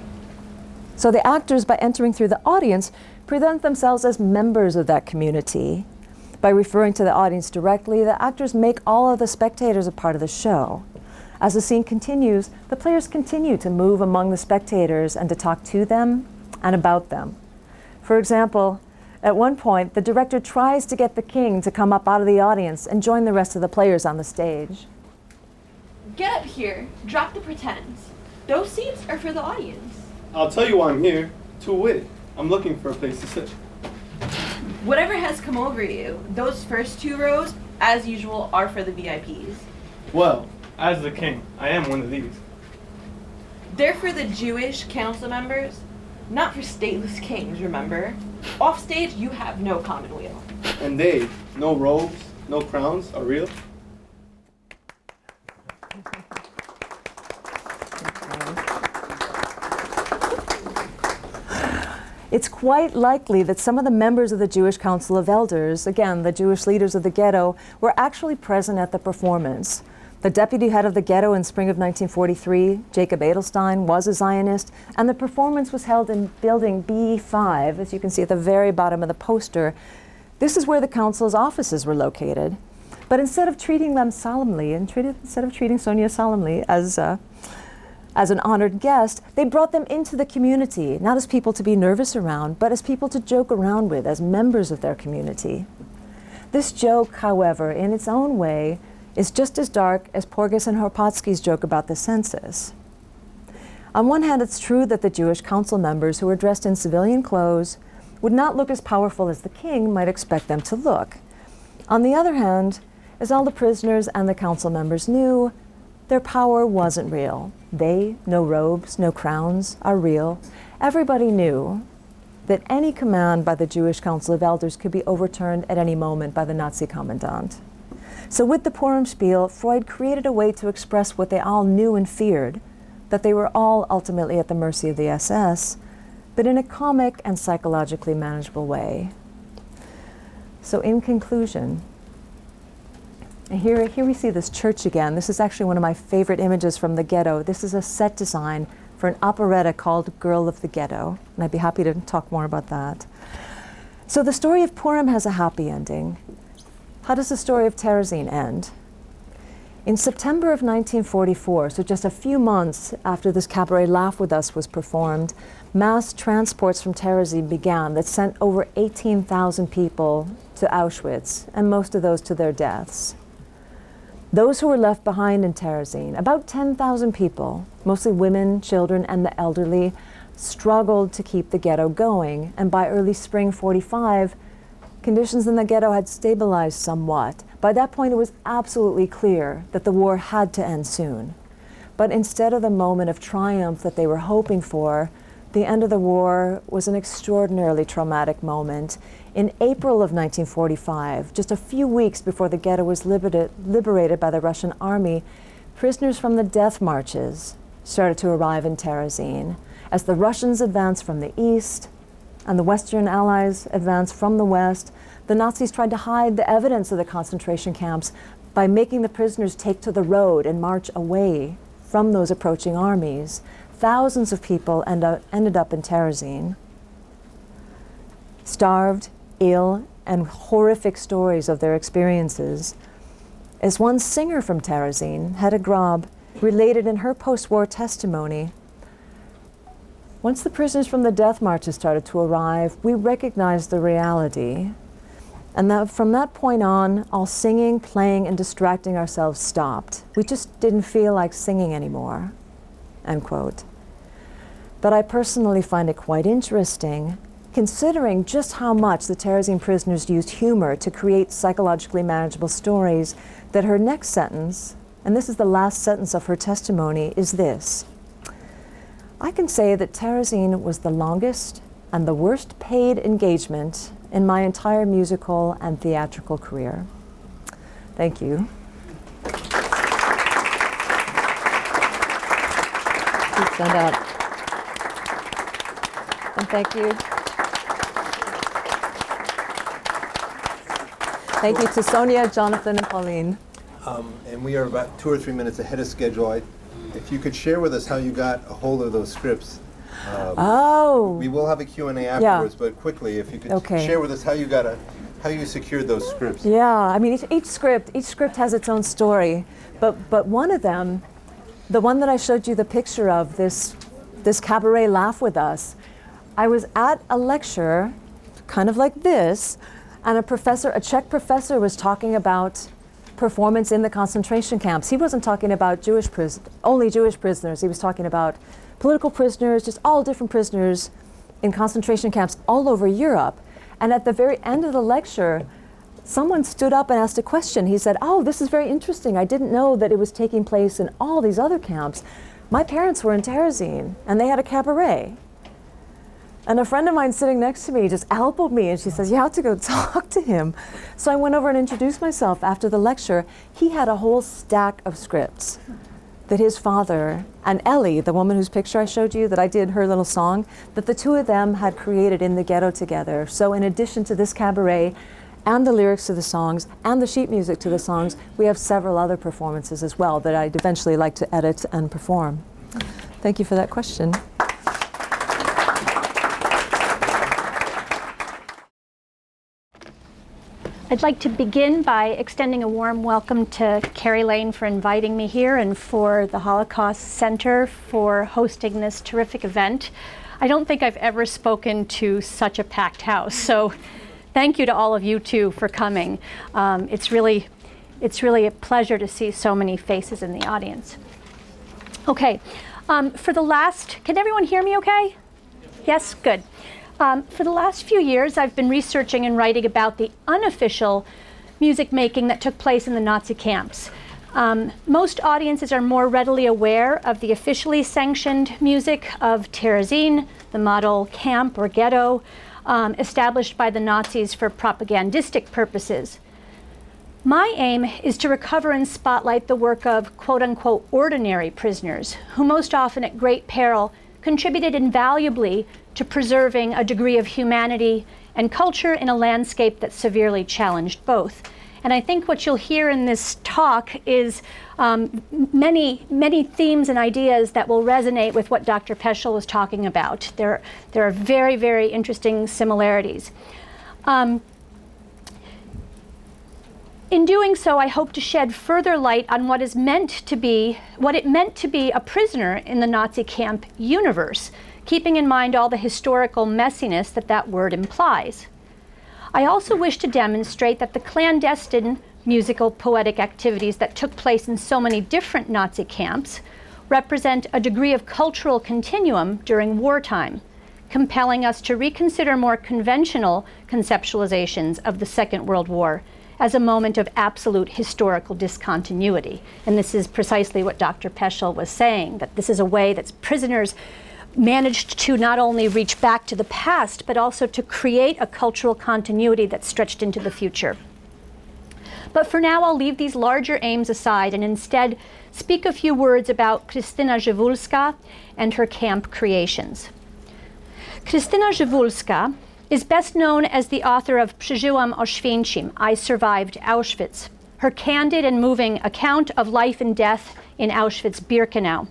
So the actors, by entering through the audience, present themselves as members of that community. By referring to the audience directly, the actors make all of the spectators a part of the show. As the scene continues, the players continue to move among the spectators and to talk to them and about them. For example, at one point, the director tries to get the king to come up out of the audience and join the rest of the players on the stage. Get up here, drop the pretense. Those seats are for the audience. I'll tell you why I'm here. Too witty. I'm looking for a place to sit. Whatever has come over you, those first 2 rows, as usual, are for the VIPs. Well, as the king, I am one of these. They're for the Jewish council members, not for stateless kings, remember? Offstage, you have no commonweal. And they, no robes, no crowns, are real? It's quite likely that some of the members of the Jewish Council of Elders, again, the Jewish leaders of the ghetto, were actually present at the performance. The deputy head of the ghetto in spring of 1943, Jacob Edelstein, was a Zionist, and the performance was held in building B5, as you can see at the very bottom of the poster. This is where the council's offices were located. But instead of treating them solemnly, instead of treating Sonia solemnly as an honored guest, they brought them into the community, not as people to be nervous around, but as people to joke around with, as members of their community. This joke, however, in its own way, is just as dark as Porges and Horpatsky's joke about the census. On one hand, it's true that the Jewish council members who were dressed in civilian clothes would not look as powerful as the king might expect them to look. On the other hand, as all the prisoners and the council members knew, their power wasn't real. They, no robes, no crowns, are real. Everybody knew that any command by the Jewish Council of Elders could be overturned at any moment by the Nazi commandant. So with the Purim spiel, Freud created a way to express what they all knew and feared, that they were all ultimately at the mercy of the SS, but in a comic and psychologically manageable way. So in conclusion, and here we see this church again. This is actually one of my favorite images from the ghetto. This is a set design for an operetta called Girl of the Ghetto, and I'd be happy to talk more about that. So the story of Purim has a happy ending. How does the story of Terezin end? In September of 1944, so just a few months after this Cabaret Laugh With Us was performed, mass transports from Terezin began that sent over 18,000 people to Auschwitz, and most of those to their deaths. Those who were left behind in Terezin, about 10,000 people, mostly women, children, and the elderly, struggled to keep the ghetto going, and by early spring 45, conditions in the ghetto had stabilized somewhat. By that point, it was absolutely clear that the war had to end soon. But instead of the moment of triumph that they were hoping for, the end of the war was an extraordinarily traumatic moment. In April of 1945, just a few weeks before the ghetto was liberated by the Russian army, prisoners from the death marches started to arrive in Terezin. As the Russians advanced from the east and the Western Allies advanced from the west, the Nazis tried to hide the evidence of the concentration camps by making the prisoners take to the road and march away from those approaching armies. Thousands of people ended up in Terezin. Starved, ill, and horrific stories of their experiences. As one singer from Terezin, Hedda Grob, related in her post-war testimony, once the prisoners from the death marches started to arrive, we recognized the reality. And that from that point on, all singing, playing, and distracting ourselves stopped. We just didn't feel like singing anymore, end quote. But I personally find it quite interesting, considering just how much the Terezin prisoners used humor to create psychologically manageable stories, that her next sentence, and this is the last sentence of her testimony, is this: I can say that Terezin was the longest and the worst paid engagement in my entire musical and theatrical career. Thank you. Please stand up. And thank you. Thank you to Sonia, Jonathan, and Pauline. And we are about 2 or 3 minutes ahead of schedule. If you could share with us how you got a hold of those scripts. We will have a Q&A afterwards, but quickly, if you could share with us how you secured those scripts. Yeah, I mean, each script has its own story, but one of them, the one that I showed you the picture of, this cabaret Laugh With Us, I was at a lecture, kind of like this, and a Czech professor was talking about performance in the concentration camps. He wasn't talking about only Jewish prisoners. He was talking about political prisoners, just all different prisoners in concentration camps all over Europe. And at the very end of the lecture, someone stood up and asked a question. He said, "Oh, this is very interesting. I didn't know that it was taking place in all these other camps. My parents were in Terezin, and they had a cabaret." And a friend of mine sitting next to me just elbowed me, and she says, "You have to go talk to him." So I went over and introduced myself after the lecture. He had a whole stack of scripts that his father and Ellie, the woman whose picture I showed you, that I did her little song, that the two of them had created in the ghetto together. So in addition to this cabaret and the lyrics to the songs and the sheet music to the songs, we have several other performances as well that I'd eventually like to edit and perform. Thank you for that question. I'd like to begin by extending a warm welcome to Carrie Lane for inviting me here, and for the Holocaust Center for hosting this terrific event. I don't think I've ever spoken to such a packed house, so thank you to all of you too for coming. It's really a pleasure to see so many faces in the audience. Okay, can everyone hear me okay? Yes, good. For the last few years, I've been researching and writing about the unofficial music making that took place in the Nazi camps. Most audiences are more readily aware of the officially sanctioned music of Terezin, the model camp or ghetto, established by the Nazis for propagandistic purposes. My aim is to recover and spotlight the work of quote-unquote ordinary prisoners, who most often at great peril contributed invaluably to preserving a degree of humanity and culture in a landscape that severely challenged both. And I think what you'll hear in this talk is many themes and ideas that will resonate with what Dr. Peschel was talking about. There are very, very interesting similarities. In doing so, I hope to shed further light on what it meant to be a prisoner in the Nazi camp universe, keeping in mind all the historical messiness that word implies. I also wish to demonstrate that the clandestine musical poetic activities that took place in so many different Nazi camps represent a degree of cultural continuum during wartime, compelling us to reconsider more conventional conceptualizations of the Second World War as a moment of absolute historical discontinuity. And this is precisely what Dr. Peschel was saying, that this is a way that prisoners managed to not only reach back to the past, but also to create a cultural continuity that stretched into the future. But for now, I'll leave these larger aims aside and instead speak a few words about Krystyna Żywulska and her camp creations. Krystyna Żywulska is best known as the author of Przeżyłam Oświęcim, I Survived Auschwitz, her candid and moving account of life and death in Auschwitz-Birkenau.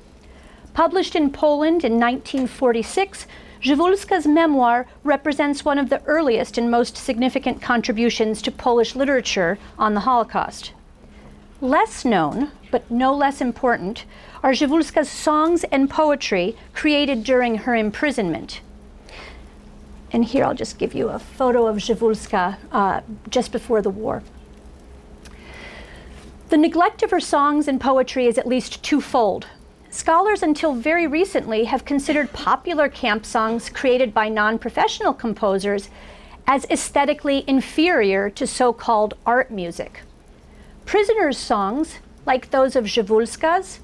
Published in Poland in 1946, Żywulska's memoir represents one of the earliest and most significant contributions to Polish literature on the Holocaust. Less known, but no less important, are Żywulska's songs and poetry created during her imprisonment. And here I'll just give you a photo of Przewólska just before the war. The neglect of her songs and poetry is at least twofold. Scholars until very recently have considered popular camp songs created by non-professional composers as aesthetically inferior to so-called art music. Prisoners' songs, like those of Przewólska's,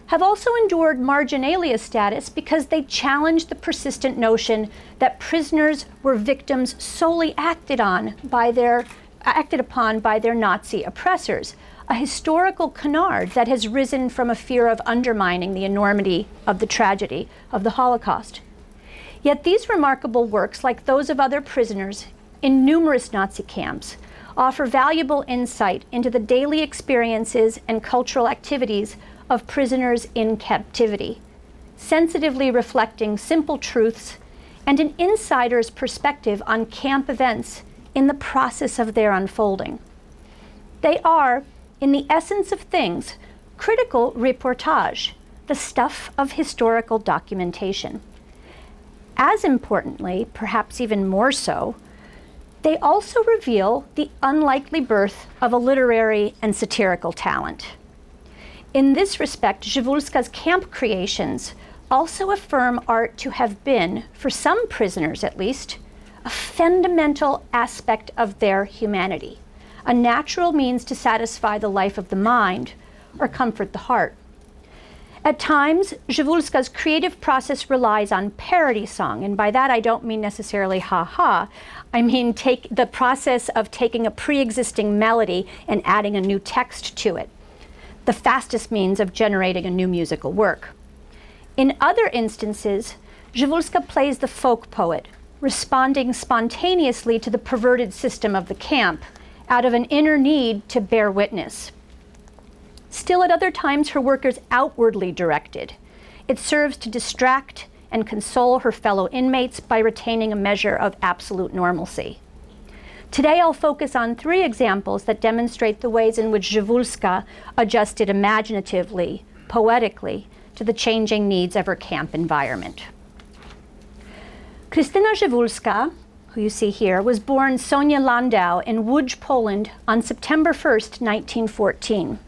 have also endured marginalia status because they challenged the persistent notion that prisoners were victims solely acted upon by their Nazi oppressors, a historical canard that has risen from a fear of undermining the enormity of the tragedy of the Holocaust. Yet these remarkable works, like those of other prisoners in numerous Nazi camps, offer valuable insight into the daily experiences and cultural activities of prisoners in captivity, sensitively reflecting simple truths and an insider's perspective on camp events in the process of their unfolding. They are, in the essence of things, critical reportage, the stuff of historical documentation. As importantly, perhaps even more so, they also reveal the unlikely birth of a literary and satirical talent. In this respect, Przewólska's camp creations also affirm art to have been, for some prisoners at least, a fundamental aspect of their humanity, a natural means to satisfy the life of the mind or comfort the heart. At times, Przewólska's creative process relies on parody song, and by that I don't mean necessarily ha-ha. I mean the process of taking a pre-existing melody and adding a new text to it, the fastest means of generating a new musical work. In other instances, Przewólska plays the folk poet, responding spontaneously to the perverted system of the camp out of an inner need to bear witness. Still, at other times, her work is outwardly directed. It serves to distract and console her fellow inmates by retaining a measure of absolute normalcy. Today, I'll focus on 3 examples that demonstrate the ways in which Przewólska adjusted imaginatively, poetically, to the changing needs of her camp environment. Krystyna Przewólska, who you see here, was born Sonia Landau in Łódź, Poland on September 1st, 1914.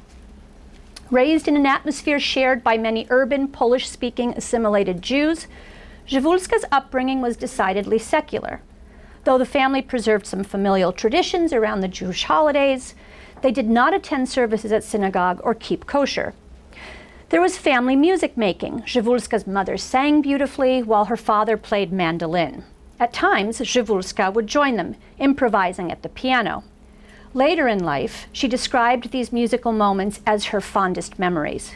Raised in an atmosphere shared by many urban, Polish-speaking assimilated Jews, Przewólska's upbringing was decidedly secular. Though the family preserved some familial traditions around the Jewish holidays, they did not attend services at synagogue or keep kosher. There was family music making. Przewólska's mother sang beautifully while her father played mandolin. At times, Przewólska would join them, improvising at the piano. Later in life, she described these musical moments as her fondest memories.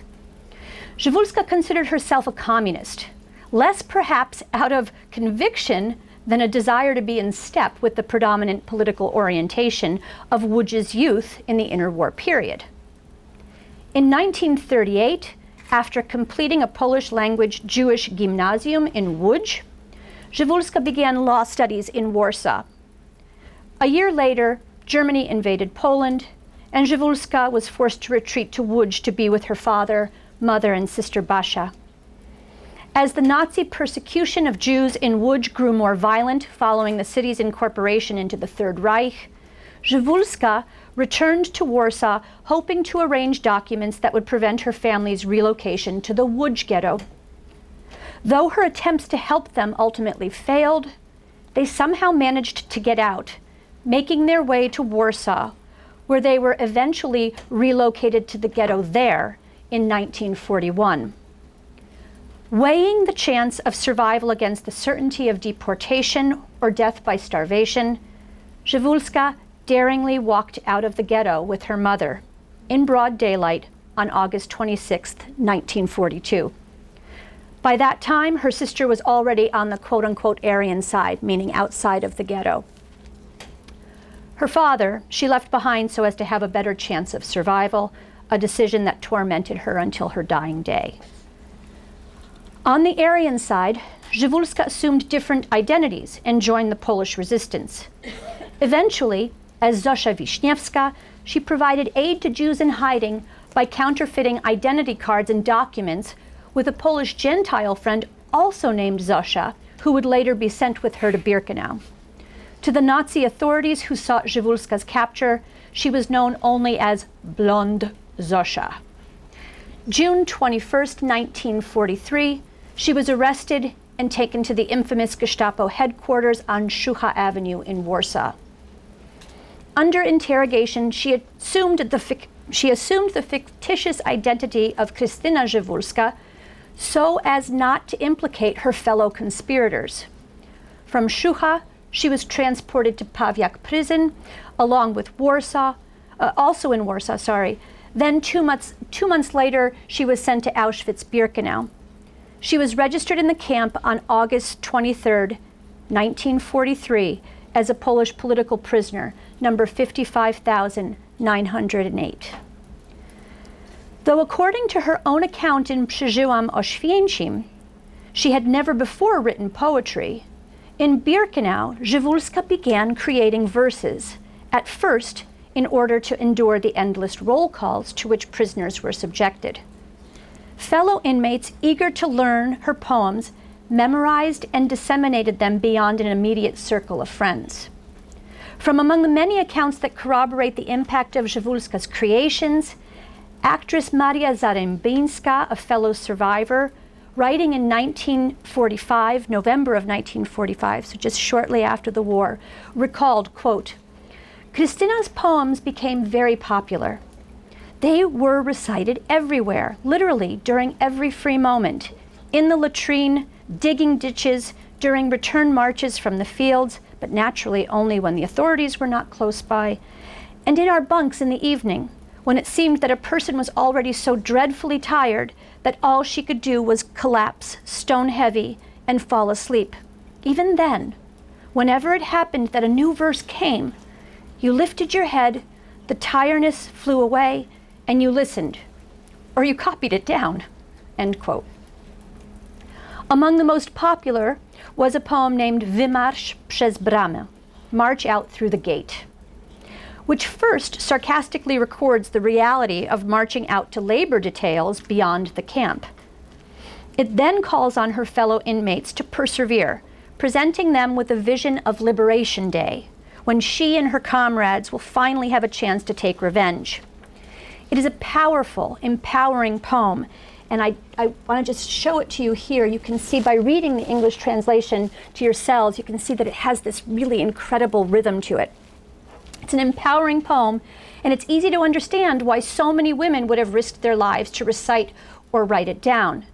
Przewólska considered herself a communist, less perhaps out of conviction than a desire to be in step with the predominant political orientation of Łódź's youth in the interwar period. In 1938, after completing a Polish-language Jewish gymnasium in Łódź, Przewólska began law studies in Warsaw. A year later, Germany invaded Poland, and Przewólska was forced to retreat to Łódź to be with her father, mother, and sister Basia. As the Nazi persecution of Jews in Łódź grew more violent following the city's incorporation into the Third Reich, Przewólska returned to Warsaw, hoping to arrange documents that would prevent her family's relocation to the Łódź ghetto. Though her attempts to help them ultimately failed, they somehow managed to get out, making their way to Warsaw, where they were eventually relocated to the ghetto there in 1941. Weighing the chance of survival against the certainty of deportation or death by starvation, Przewólska daringly walked out of the ghetto with her mother in broad daylight on August 26, 1942. By that time, her sister was already on the quote-unquote Aryan side, meaning outside of the ghetto. Her father she left behind so as to have a better chance of survival, a decision that tormented her until her dying day. On the Aryan side, Przewólska assumed different identities and joined the Polish resistance. Eventually, as Zosia Wiśniewska, she provided aid to Jews in hiding by counterfeiting identity cards and documents with a Polish Gentile friend also named Zosia, who would later be sent with her to Birkenau. To the Nazi authorities who sought Przewalska's capture, she was known only as Blonde Zosia. June 21st, 1943, she was arrested and taken to the infamous Gestapo headquarters on Schucha Avenue in Warsaw. Under interrogation, she assumed the fictitious identity of Krystyna Przewalska so as not to implicate her fellow conspirators. From Schucha, she was transported to Pawiak prison, along with also in Warsaw. Then 2 months later, she was sent to Auschwitz-Birkenau. She was registered in the camp on August 23, 1943, as a Polish political prisoner, number 55,908. Though according to her own account in Przeżyłam Oświęcim, she had never before written poetry, in Birkenau, Przewalska began creating verses, at first in order to endure the endless roll calls to which prisoners were subjected. Fellow inmates eager to learn her poems memorized and disseminated them beyond an immediate circle of friends. From among the many accounts that corroborate the impact of Przewalska's creations, actress Maria Zarembinska, a fellow survivor, writing in November of 1945, so just shortly after the war, recalled, quote, "Krystyna's poems became very popular. They were recited everywhere, literally during every free moment, in the latrine, digging ditches, during return marches from the fields, but naturally only when the authorities were not close by, and in our bunks in the evening, when it seemed that a person was already so dreadfully tired that all she could do was collapse, stone heavy, and fall asleep. Even then, whenever it happened that a new verse came, you lifted your head, the tiredness flew away, and you listened, or you copied it down," end quote. Among the most popular was a poem named Wymarsz przez bramę, March Out Through the Gate, which first sarcastically records the reality of marching out to labor details beyond the camp. It then calls on her fellow inmates to persevere, presenting them with a vision of Liberation Day, when she and her comrades will finally have a chance to take revenge. It is a powerful, empowering poem, and I want to just show it to you here. You can see by reading the English translation to yourselves, you can see that it has this really incredible rhythm to it. It's an empowering poem, and it's easy to understand why so many women would have risked their lives to recite or write it down.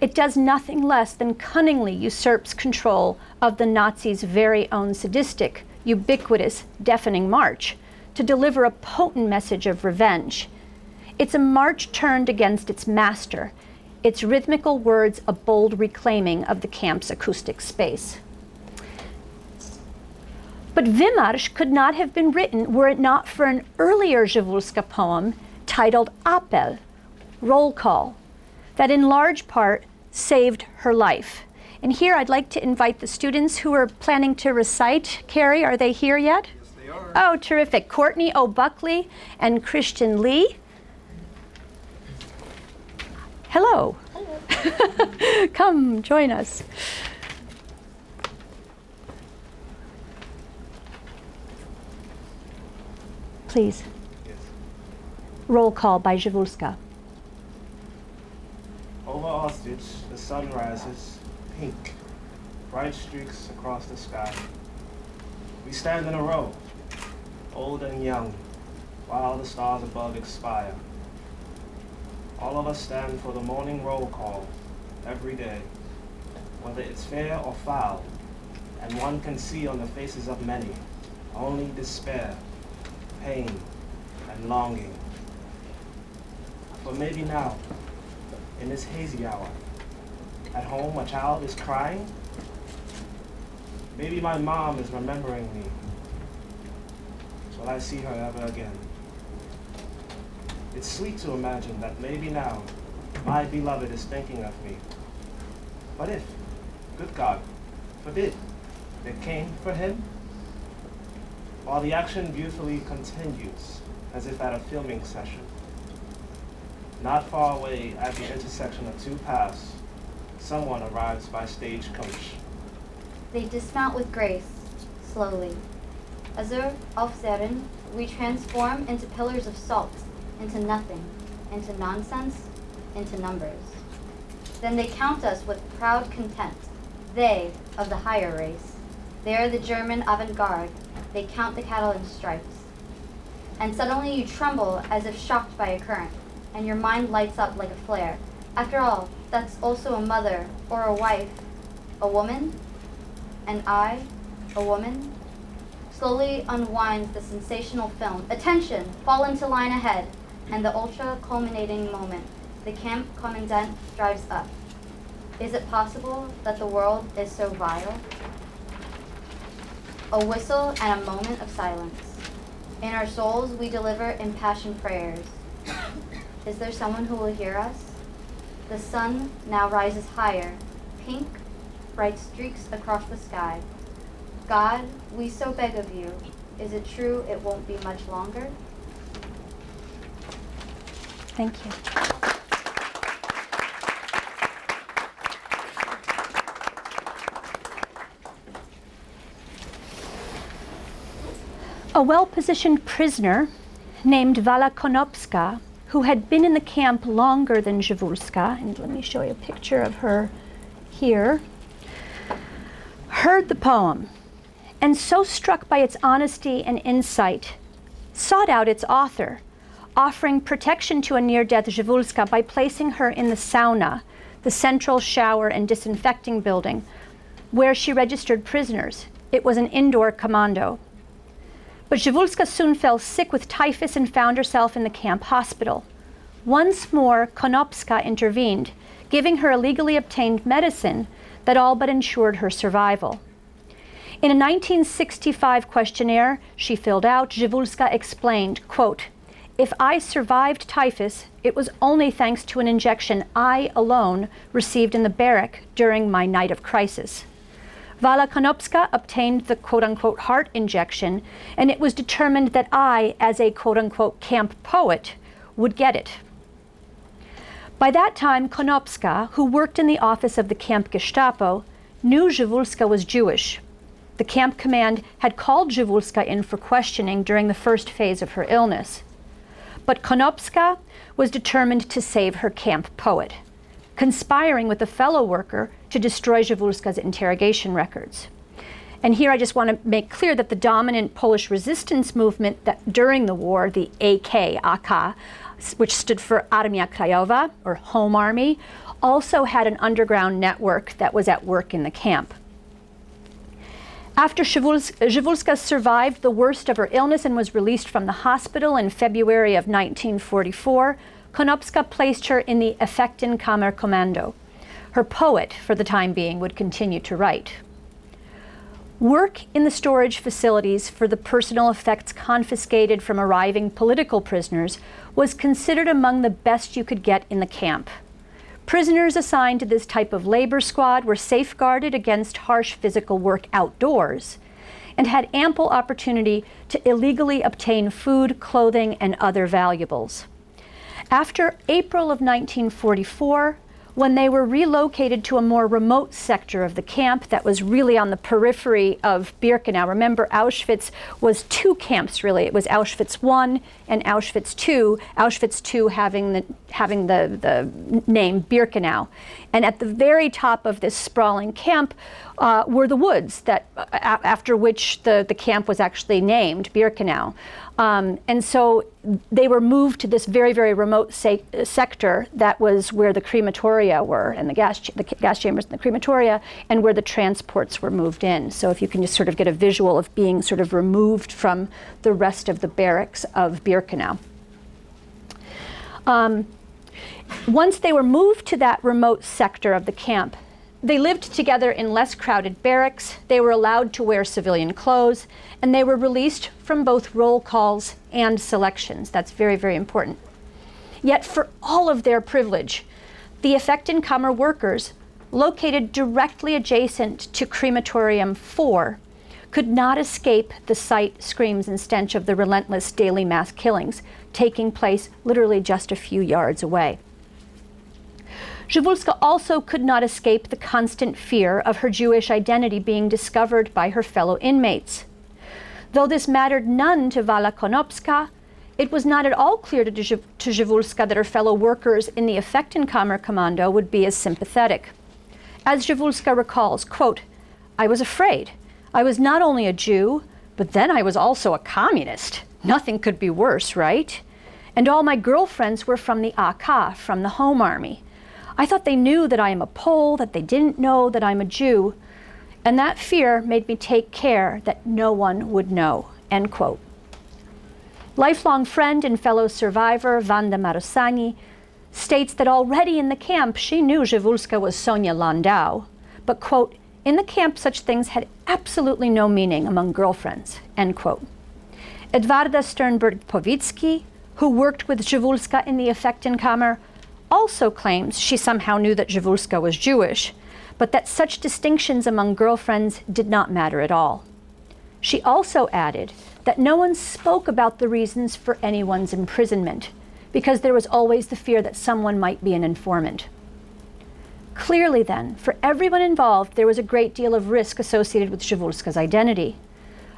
It does nothing less than cunningly usurps control of the Nazis' very own sadistic, ubiquitous, deafening march to deliver a potent message of revenge. It's a march turned against its master, its rhythmical words a bold reclaiming of the camp's acoustic space. But Wymarsz could not have been written were it not for an earlier Przewalska poem titled Apel, Roll Call, that in large part saved her life. And here I'd like to invite the students who are planning to recite. Carrie, are they here yet? Yes, they are. Oh, terrific. Courtney O'Buckley and Christian Lee. Hello. Hello. Come join us. Please. Yes. Roll call by Przewalska. Over Auschwitz, the sun rises, pink, bright streaks across the sky. We stand in a row, old and young, while the stars above expire. All of us stand for the morning roll call every day, whether it's fair or foul, and one can see on the faces of many only despair, pain, and longing. But maybe now, in this hazy hour, at home a child is crying. Maybe my mom is remembering me. Will I see her ever again? It's sweet to imagine that maybe now my beloved is thinking of me. What if, good God, forbid, they came for him? While the action beautifully continues, as if at a filming session. Not far away at the intersection of two paths, someone arrives by stagecoach. They dismount with grace, slowly. Azur aufzehren, we transform into pillars of salt, into nothing, into nonsense, into numbers. Then they count us with proud content, they of the higher race. They are the German avant-garde, they count the cattle in stripes. And suddenly you tremble as if shocked by a current, and your mind lights up like a flare. After all, that's also a mother or a wife, a woman, and I, a woman. Slowly unwinds the sensational film. Attention, fall into line ahead, and the ultra culminating moment. The camp commandant drives up. Is it possible that the world is so vile? A whistle and a moment of silence. In our souls, we deliver impassioned prayers. Is there someone who will hear us? The sun now rises higher, pink, bright streaks across the sky. God, we so beg of you, is it true it won't be much longer? Thank you. A well-positioned prisoner named Vala Konopska, who had been in the camp longer than Przewólska, and let me show you a picture of her here, heard the poem, and so struck by its honesty and insight, sought out its author, offering protection to a near-death Przewólska by placing her in the sauna, the central shower and disinfecting building, where she registered prisoners. It was an indoor commando. But Przewólska soon fell sick with typhus and found herself in the camp hospital. Once more, Konopska intervened, giving her a legally obtained medicine that all but ensured her survival. In a 1965 questionnaire she filled out, Przewólska explained, quote, "If I survived typhus, it was only thanks to an injection I alone received in the barrack during my night of crisis." Vala Konopska obtained the quote-unquote heart injection, and it was determined that I, as a quote-unquote camp poet, would get it. By that time, Konopska, who worked in the office of the camp Gestapo, knew Przewólska was Jewish. The camp command had called Przewólska in for questioning during the first phase of her illness. But Konopska was determined to save her camp poet, conspiring with a fellow worker to destroy Przewólska's interrogation records. And here I just want to make clear that the dominant Polish resistance movement that during the war, the AK, which stood for Armia Krajowa, or Home Army, also had an underground network that was at work in the camp. After Przewólska survived the worst of her illness and was released from the hospital in February of 1944, Konopska placed her in the Effektenkammerkommando. Her poet, for the time being, would continue to write. Work in the storage facilities for the personal effects confiscated from arriving political prisoners was considered among the best you could get in the camp. Prisoners assigned to this type of labor squad were safeguarded against harsh physical work outdoors and had ample opportunity to illegally obtain food, clothing, and other valuables. After April of 1944, when they were relocated to a more remote sector of the camp that was really on the periphery of Birkenau. Remember, Auschwitz was two camps, really. It was Auschwitz I and Auschwitz II, Auschwitz II having the name Birkenau. And at the very top of this sprawling camp were the woods that after which the camp was actually named, Birkenau. And so they were moved to this very, very remote sector that was where the crematoria were, and the gas chambers and the crematoria, and where the transports were moved in. So if you can just sort of get a visual of being sort of removed from the rest of the barracks of Birkenau. Once they were moved to that remote sector of the camp, they lived together in less crowded barracks, they were allowed to wear civilian clothes, and they were released from both roll calls and selections. That's very, very important. Yet for all of their privilege, the Effektenkammer workers, located directly adjacent to Crematorium 4, could not escape the sight, screams, and stench of the relentless daily mass killings taking place literally just a few yards away. Przywólska also could not escape the constant fear of her Jewish identity being discovered by her fellow inmates. Though this mattered none to Wala Konopska, it was not at all clear to Przywólska that her fellow workers in the Effektenkammer Commando would be as sympathetic. As Przywólska recalls, quote, "I was afraid. I was not only a Jew, but then I was also a communist. Nothing could be worse, right? And all my girlfriends were from the AK, from the Home Army. I thought they knew that I am a Pole, that they didn't know that I'm a Jew. And that fear made me take care that no one would know," end quote. Lifelong friend and fellow survivor Wanda Marosani states that already in the camp she knew Przywólska was Sonia Landau, but, quote, "In the camp such things had absolutely no meaning among girlfriends," end quote. Edwarda Sternberg-Powicki, who worked with Przywólska in the Effektenkammer, also claims she somehow knew that Przywólska was Jewish, but that such distinctions among girlfriends did not matter at all. She also added that no one spoke about the reasons for anyone's imprisonment, because there was always the fear that someone might be an informant. Clearly then, for everyone involved, there was a great deal of risk associated with Przywólska's identity.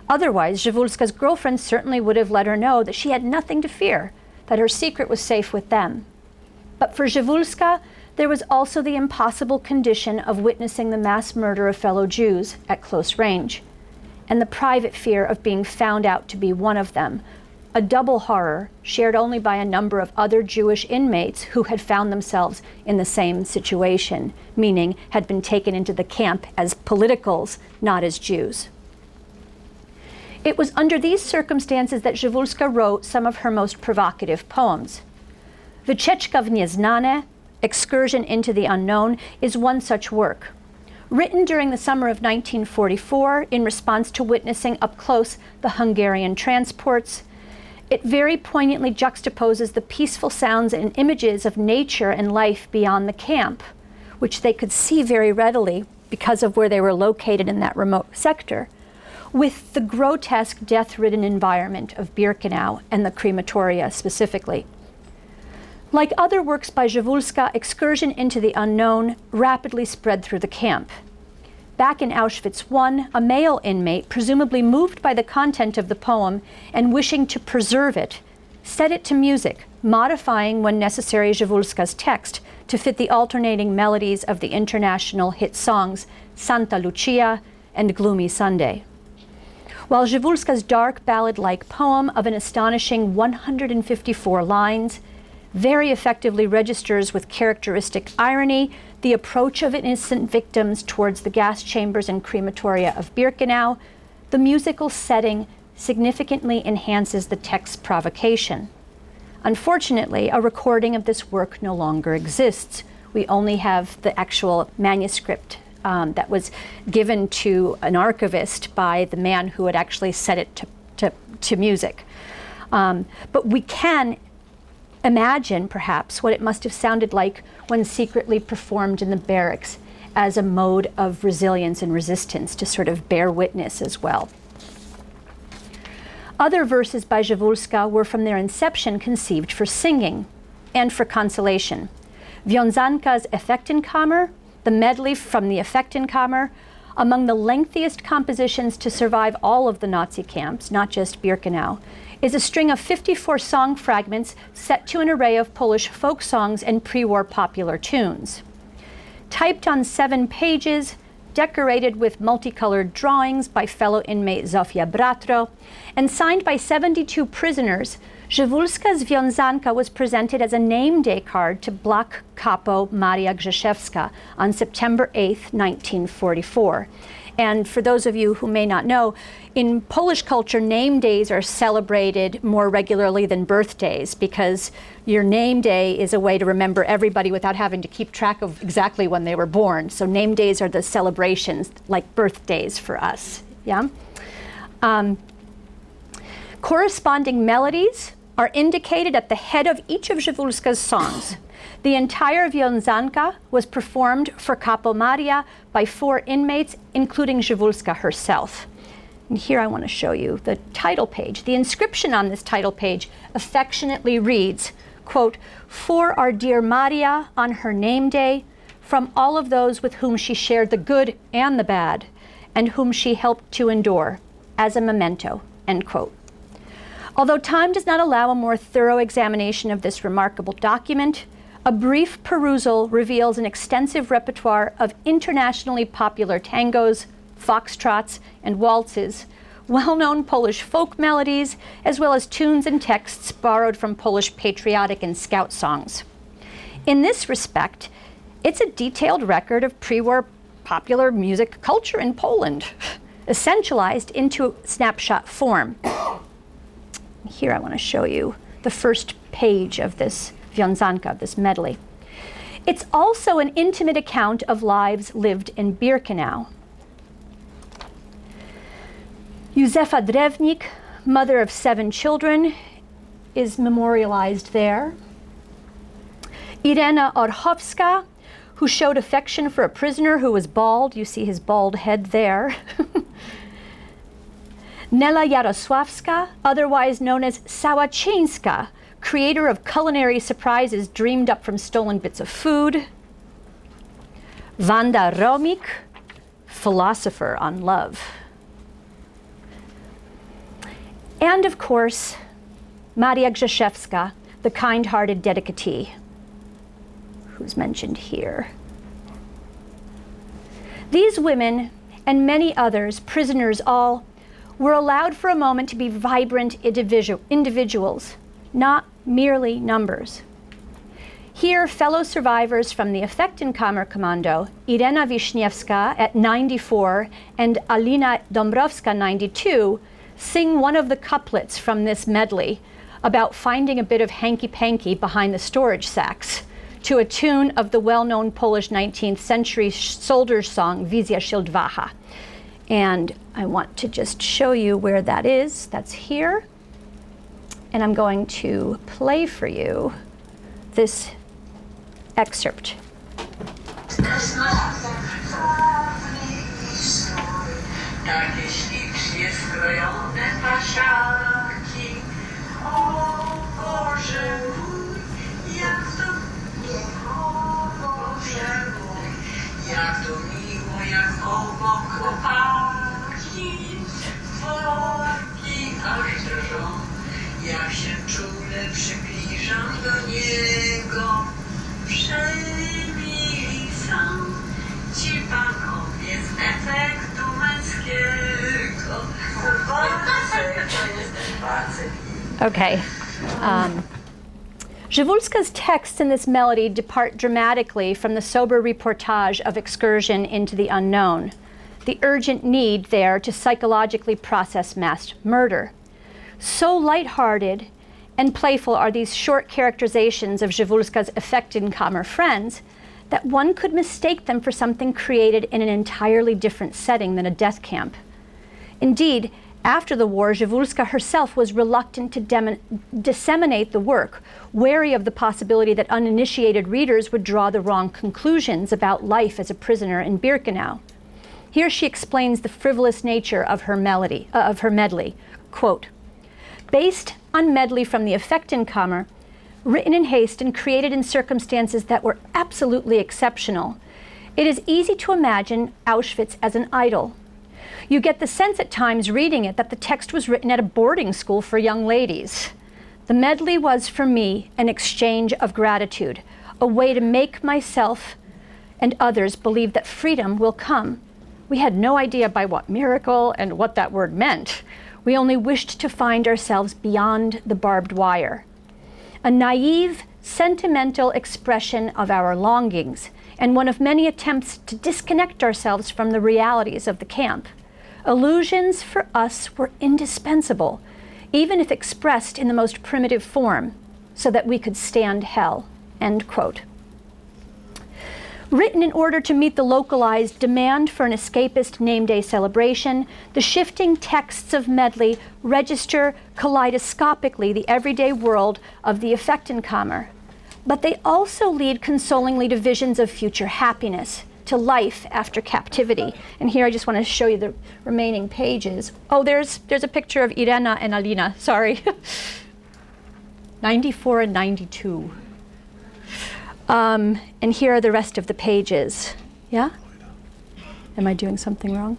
Otherwise, Przywólska's girlfriend certainly would have let her know that she had nothing to fear, that her secret was safe with them. But for Przywólska, there was also the impossible condition of witnessing the mass murder of fellow Jews at close range, and the private fear of being found out to be one of them, a double horror shared only by a number of other Jewish inmates who had found themselves in the same situation, meaning had been taken into the camp as politicals, not as Jews. It was under these circumstances that Przywólska wrote some of her most provocative poems. Wycieczka w Nieznane, Excursion into the Unknown, is one such work. Written during the summer of 1944 in response to witnessing up close the Hungarian transports, it very poignantly juxtaposes the peaceful sounds and images of nature and life beyond the camp, which they could see very readily because of where they were located in that remote sector, with the grotesque death-ridden environment of Birkenau and the crematoria specifically. Like other works by Przywólska, Excursion into the Unknown rapidly spread through the camp. Back in Auschwitz I, a male inmate, presumably moved by the content of the poem and wishing to preserve it, set it to music, modifying when necessary Przywólska's text to fit the alternating melodies of the international hit songs Santa Lucia and Gloomy Sunday. While Przywólska's dark ballad-like poem of an astonishing 154 lines very effectively registers with characteristic irony the approach of innocent victims towards the gas chambers and crematoria of Birkenau, the musical setting significantly enhances the text's provocation. Unfortunately, a recording of this work no longer exists. We only have the actual manuscript that was given to an archivist by the man who had actually set it to music. But we can imagine, perhaps, what it must have sounded like when secretly performed in the barracks as a mode of resilience and resistance to sort of bear witness as well. Other verses by Przywólska were from their inception conceived for singing and for consolation. Wiązanka's Effektenkammer, the medley from the Effektenkammer, among the lengthiest compositions to survive all of the Nazi camps, not just Birkenau, is a string of 54 song fragments set to an array of Polish folk songs and pre-war popular tunes. Typed on 7 pages, decorated with multicolored drawings by fellow inmate Zofia Bratro, and signed by 72 prisoners, Przywólska's Wiązanka was presented as a name day card to Block Capo Maria Grzeszewska on September 8, 1944. And for those of you who may not know, in Polish culture, name days are celebrated more regularly than birthdays because your name day is a way to remember everybody without having to keep track of exactly when they were born. So name days are the celebrations, like birthdays for us. Yeah. Corresponding melodies are indicated at the head of each of Przywólska's songs. The entire Wiązanka was performed for Capo Maria by 4 inmates, including Przywólska herself. And here I want to show you the title page. The inscription on this title page affectionately reads, quote, for our dear Maria on her name day, from all of those with whom she shared the good and the bad, and whom she helped to endure, as a memento, end quote. Although time does not allow a more thorough examination of this remarkable document, a brief perusal reveals an extensive repertoire of internationally popular tangos, foxtrots, and waltzes, well-known Polish folk melodies, as well as tunes and texts borrowed from Polish patriotic and scout songs. In this respect, it's a detailed record of pre-war popular music culture in Poland, essentialized into snapshot form. Here I want to show you the first page of this wiązanka, this medley. It's also an intimate account of lives lived in Birkenau. Józefa Drewnik, mother of 7 children, is memorialized there. Irena Orchowska, who showed affection for a prisoner who was bald. You see his bald head there. Nela Jarosławska, otherwise known as Sałaczyńska, creator of culinary surprises dreamed up from stolen bits of food. Wanda Romik, philosopher on love. And of course, Maria Grzeszewska, the kind-hearted dedicatee, who's mentioned here. These women, and many others, prisoners all, were allowed for a moment to be vibrant individuals, not merely numbers. Here, fellow survivors from the Effektenkammerkommando, Irena Wiśniewska at 94 and Alina Dąbrowska, 92, sing one of the couplets from this medley about finding a bit of hanky-panky behind the storage sacks to a tune of the well-known Polish 19th century soldiers' song, Wizja Schildwacha. And I want to just show you where that is. That's here. And I'm going to play for you this excerpt. Takie ślicznie skrojone pasiaki, o Boże mój, jak to miło, Boże mój, jak to miło, jak obok chłopaki, worki aż drżą, jak się czule przybliżam do niego, przemili są ci panowie z efektu męskiego. Okay. Przewólska's texts in this melody depart dramatically from the sober reportage of excursion into the unknown, the urgent need there to psychologically process mass murder. So lighthearted and playful are these short characterizations of Przewólska's Effektenkammer friends that one could mistake them for something created in an entirely different setting than a death camp. Indeed, after the war, Przewólska herself was reluctant to disseminate the work, wary of the possibility that uninitiated readers would draw the wrong conclusions about life as a prisoner in Birkenau. Here she explains the frivolous nature of her medley. Quote, based on medley from the Effektenkammer, written in haste and created in circumstances that were absolutely exceptional, it is easy to imagine Auschwitz as an idyll. You get the sense at times reading it that the text was written at a boarding school for young ladies. The medley was, for me, an exchange of gratitude, a way to make myself and others believe that freedom will come. We had no idea by what miracle and what that word meant. We only wished to find ourselves beyond the barbed wire. A naive, sentimental expression of our longings, and one of many attempts to disconnect ourselves from the realities of the camp. Illusions for us were indispensable, even if expressed in the most primitive form, so that we could stand hell, end quote. Written in order to meet the localized demand for an escapist name day celebration, the shifting texts of medley register kaleidoscopically the everyday world of the Effektenkammer, but they also lead consolingly to visions of future happiness, to life after captivity. And here I just want to show you the remaining pages. Oh, there's a picture of Irena and Alina, sorry. 94 and 92. And here are the rest of the pages. Yeah? Am I doing something wrong?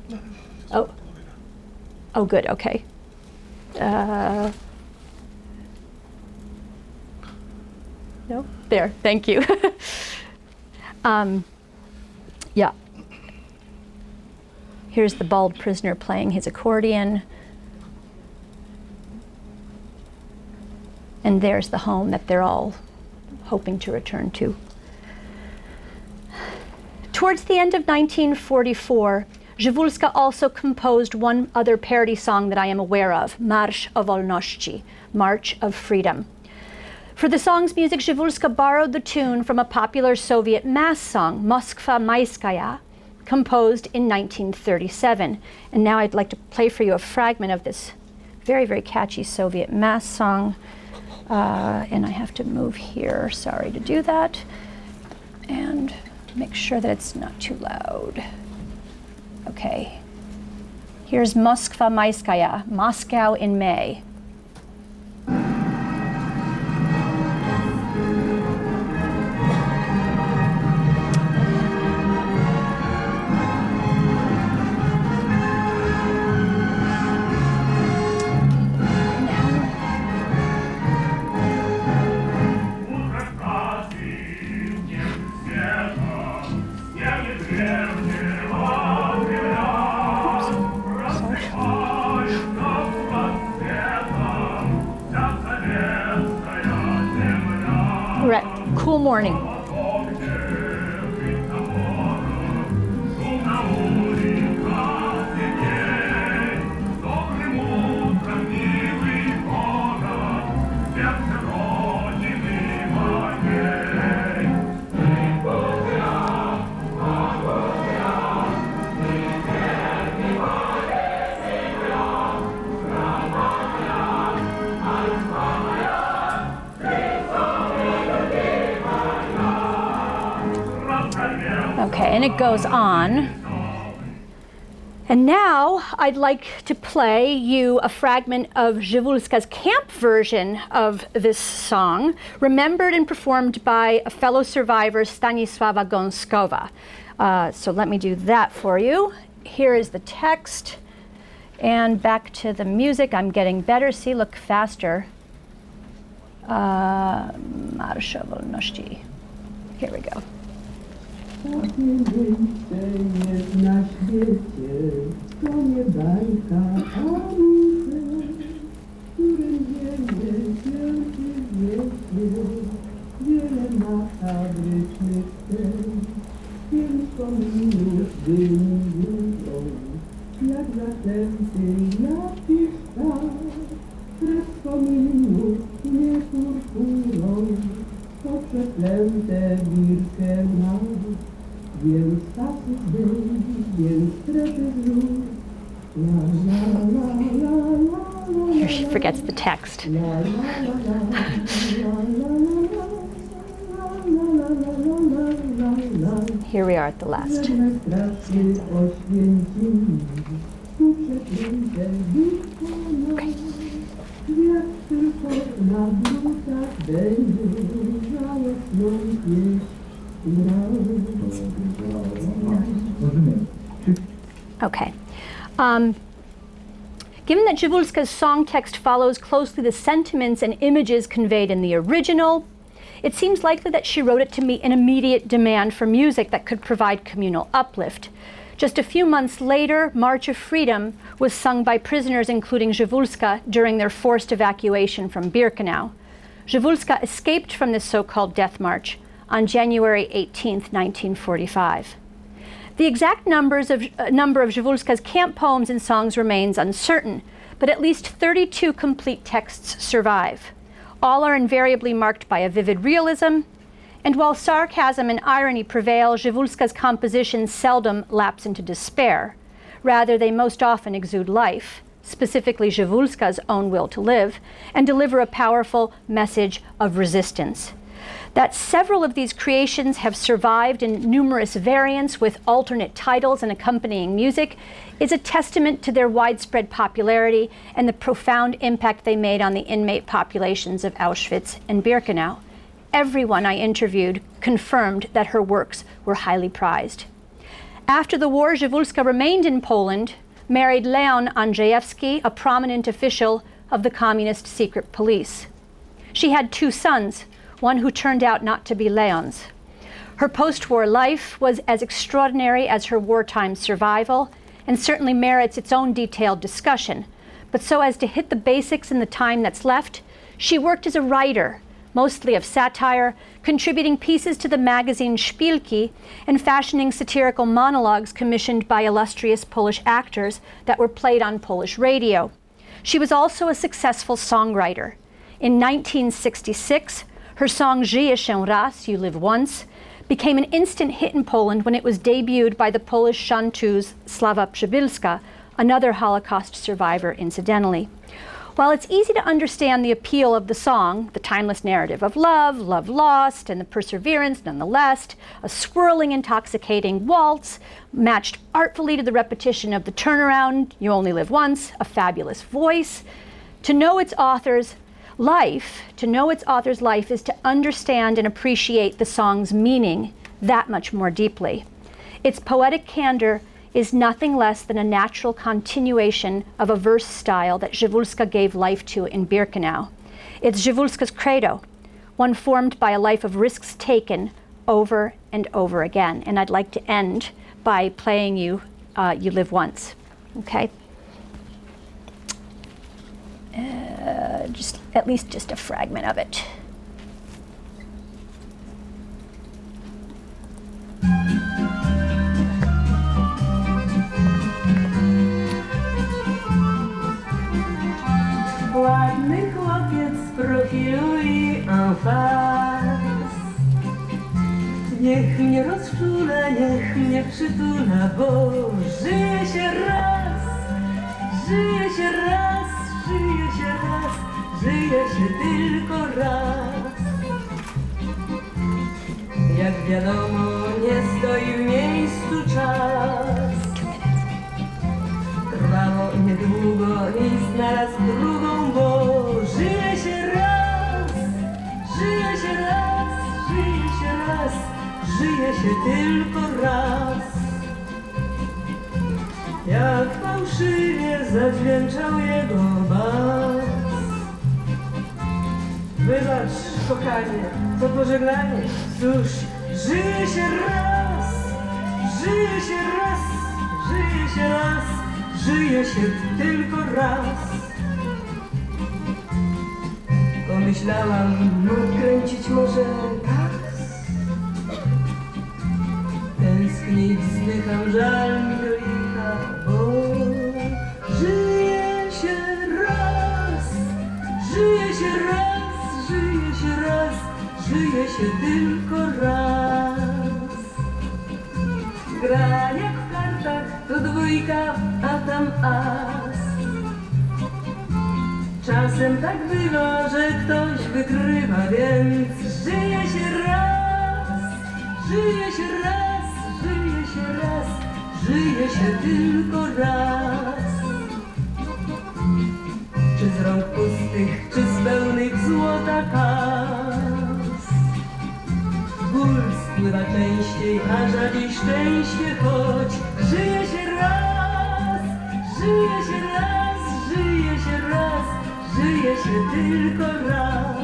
Oh. Oh, good, okay. No? There, thank you. Yeah. Here's the bald prisoner playing his accordion. And there's the home that they're all hoping to return to. Towards the end of 1944, Przywólska also composed one other parody song that I am aware of, Marsz o Wolności, March of Freedom. For the song's music, Przywólska borrowed the tune from a popular Soviet mass song, Moskva Maiskaya, composed in 1937. And now I'd like to play for you a fragment of this very, very catchy Soviet mass song. And I have to move here, sorry to do that. And make sure that it's not too loud. Okay. Here's Moskva Maiskaya, Moscow in May. We're at Cool Morning. Okay, and it goes on. And now I'd like to play you a fragment of Przywólska's camp version of this song, remembered and performed by a fellow survivor, Stanisława Gąskowa. So let me do that for you. Here is the text. And back to the music. I'm getting better. See, look faster. Marsz o Wolności. Here we go. Takie miejsce jest na świecie, to nie bajka, a muzeum, w którym dzieje się wiecie, wiele makabrycznych scen, 500 minut wymiłują, jak zachęty jakiś stan, kresko minut nie purpurą, to przeklęte wirkę ma. Więc status był, więc strefy znów. Here she forgets the text. Here we are at the last. Okay. Given that Przywólska's song text follows closely the sentiments and images conveyed in the original, it seems likely that she wrote it to meet an immediate demand for music that could provide communal uplift. Just a few months later, March of Freedom was sung by prisoners including Przywólska during their forced evacuation from Birkenau. Przywólska escaped from this so-called death march on January 18, 1945. The exact number of Przywólska's camp poems and songs remains uncertain, but at least 32 complete texts survive. All are invariably marked by a vivid realism, and while sarcasm and irony prevail, Przywólska's compositions seldom lapse into despair. Rather, they most often exude life, specifically Przywólska's own will to live, and deliver a powerful message of resistance. That several of these creations have survived in numerous variants with alternate titles and accompanying music is a testament to their widespread popularity and the profound impact they made on the inmate populations of Auschwitz and Birkenau. Everyone I interviewed confirmed that her works were highly prized. After the war, Przewalska remained in Poland, married Leon Andrzejewski, a prominent official of the communist secret police. She had 2 sons, one who turned out not to be Leon's. Her post-war life was as extraordinary as her wartime survival and certainly merits its own detailed discussion. But so as to hit the basics in the time that's left, she worked as a writer, mostly of satire, contributing pieces to the magazine Szpilki and fashioning satirical monologues commissioned by illustrious Polish actors that were played on Polish radio. She was also a successful songwriter. In 1966, her song Żyje się raz, You Live Once, became an instant hit in Poland when it was debuted by the Polish chanteuse Sława Przybylska, another Holocaust survivor incidentally. While it's easy to understand the appeal of the song, the timeless narrative of love, love lost, and the perseverance nonetheless, a swirling, intoxicating waltz matched artfully to the repetition of the turnaround, You Only Live Once, a fabulous voice. To know its author's life is to understand and appreciate the song's meaning that much more deeply. Its poetic candor is nothing less than a natural continuation of a verse style that Przewalska gave life to in Birkenau. It's Przewalska's credo, one formed by a life of risks taken over and over again. And I'd like to end by playing you You Live Once, okay? At least just a fragment of it. Ładny chłopiec z profilu i en face. Niech mnie rozczula, niech mnie przytula, bo żyje się raz, żyje się raz, żyje się raz, żyje się tylko raz. Jak wiadomo, nie stoi w miejscu czas. Trwało niedługo i znalazł drugą, bo żyje się raz, żyje się raz, żyje się raz, żyje się tylko raz. Jak fałszywie zadźwięczał jego bas. Wybacz, kochanie, to pożegnanie, cóż, żyje się raz, żyje się raz, żyje się raz, żyje się tylko raz. Pomyślałam, kręcić może gaz. Tęsknić zdycham, żal mi do licha, bo żyje się raz, żyje się raz, żyje się raz, żyje się tylko raz. Gra jak w kartach, to dwójka, a tam as. Czasem tak bywa, że ktoś wygrywa, więc żyje się raz, żyje się raz, żyje się raz, żyje się tylko raz. Czy z rąk pustych, czy z pełnych złota kas. Ból spływa częściej, a rzadziej szczęście, choć żyje się raz, żyje się raz, żyje się raz, żyje się tylko raz.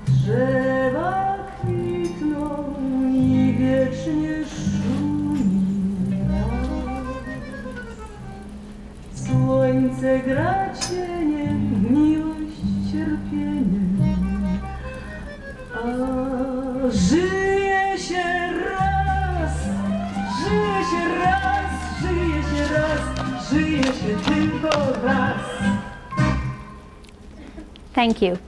Drzewa kwitną i wiecznie szumi las. Słońce gra cieniem, miłość cierpieniem, a żyje się raz, żyje się raz, żyje się raz, żyje się tylko raz. Thank you.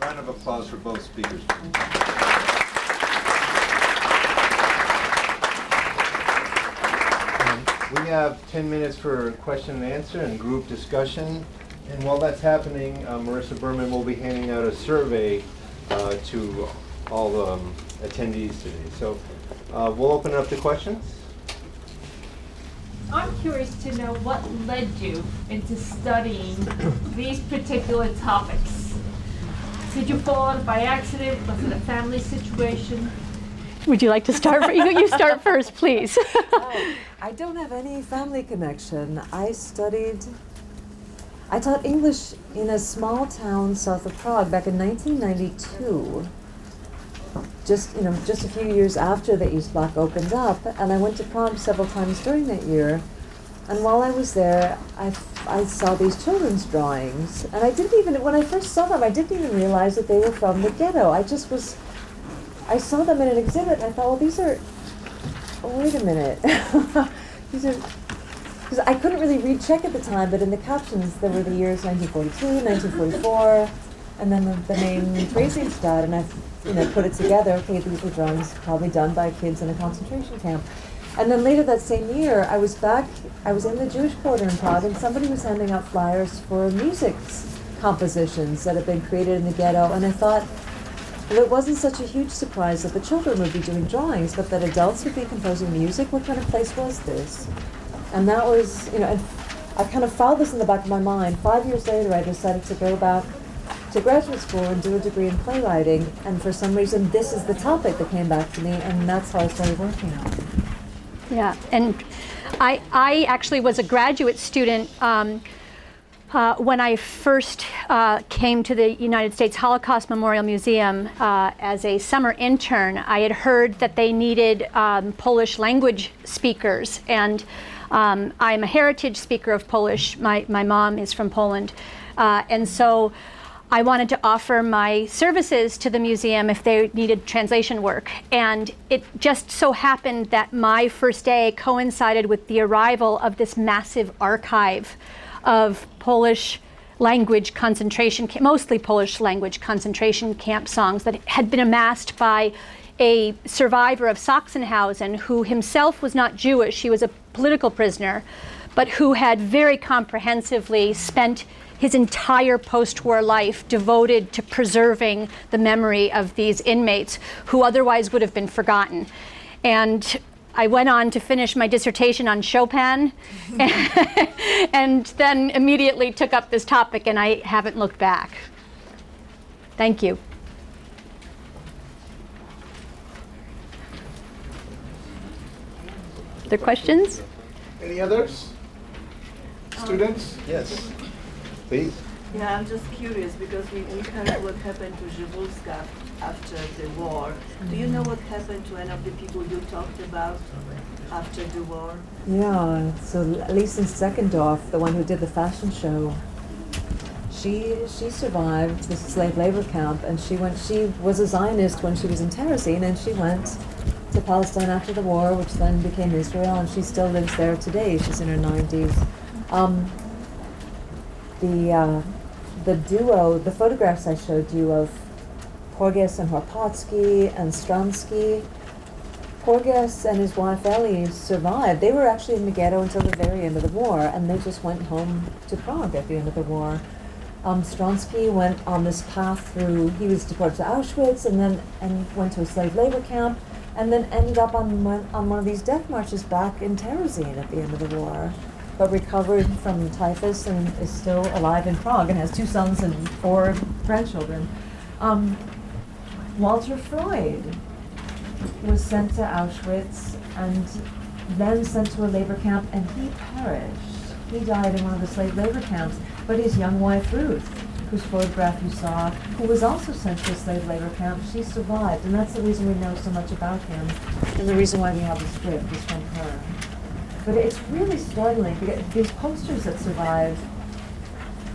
Round of applause for both speakers. We have 10 minutes for question and answer and group discussion. And while that's happening, Marissa Berman will be handing out a survey to all the attendees today. So we'll open it up to questions. I'm curious to know what led you into studying these particular topics. Did you fall on it by accident? Was it a family situation? Would you like to start? You start first, please. I don't have any family connection. I taught English in a small town south of Prague back in 1992. Just a few years after the East Bloc opened up, and I went to Prague several times during that year. And while I was there, I saw these children's drawings, and when I first saw them, I didn't even realize that they were from the ghetto. I saw them in an exhibit, and I thought, wait a minute. Because I couldn't really read Czech at the time, but in the captions there were the years 1942, 1944, and then the name Theresienstadt, and I put it together. Okay, these were drawings probably done by kids in a concentration camp. And then later that same year, I was in the Jewish quarter in Prague, and somebody was handing out flyers for music compositions that had been created in the ghetto, and I thought, well, it wasn't such a huge surprise that the children would be doing drawings, but that adults would be composing music. What kind of place was this? And that was, and I kind of filed this in the back of my mind. 5 years later, I decided to go back to graduate school and do a degree in playwriting, and for some reason, this is the topic that came back to me, and that's how I started working on it. Yeah, and I actually was a graduate student when I first came to the United States Holocaust Memorial Museum as a summer intern. I had heard that they needed Polish language speakers, and I'm a heritage speaker of Polish. My mom is from Poland, and so I wanted to offer my services to the museum if they needed translation work. And it just so happened that my first day coincided with the arrival of this massive archive of Polish language concentration, mostly Polish language concentration camp songs that had been amassed by a survivor of Sachsenhausen who himself was not Jewish. He was a political prisoner, but who had very comprehensively spent his entire post-war life devoted to preserving the memory of these inmates who otherwise would have been forgotten. And I went on to finish my dissertation on Chopin and then immediately took up this topic, and I haven't looked back. Thank you. Other questions? Any others? Students? Yes. Please. Yeah, I'm just curious because we heard what happened to Przewózka after the war. Do you know what happened to one of the people you talked about after the war? Yeah, so Lisa Seckendorf, the one who did the fashion show, she survived the slave labor camp, and she was a Zionist when she was in Terezin, and she went to Palestine after the war, which then became Israel, and she still lives there today. She's in her 90s. The duo, the photographs I showed you of Porges and Horpatsky and Stransky, Porges and his wife Ellie survived. They were actually in the ghetto until the very end of the war, and they just went home to Prague at the end of the war. Stransky went on this path through, he was deported to Auschwitz and went to a slave labor camp, and then ended up on one of these death marches back in Terezin at the end of the war, but recovered from typhus and is still alive in Prague and has 2 sons and 4 grandchildren. Walter Freud was sent to Auschwitz and then sent to a labor camp, and he perished. He died in one of the slave labor camps, but his young wife Ruth, whose photograph you saw, who was also sent to a slave labor camp, she survived, and that's the reason we know so much about him, and the reason why we have the script is from her. But it's really startling, because these posters that survive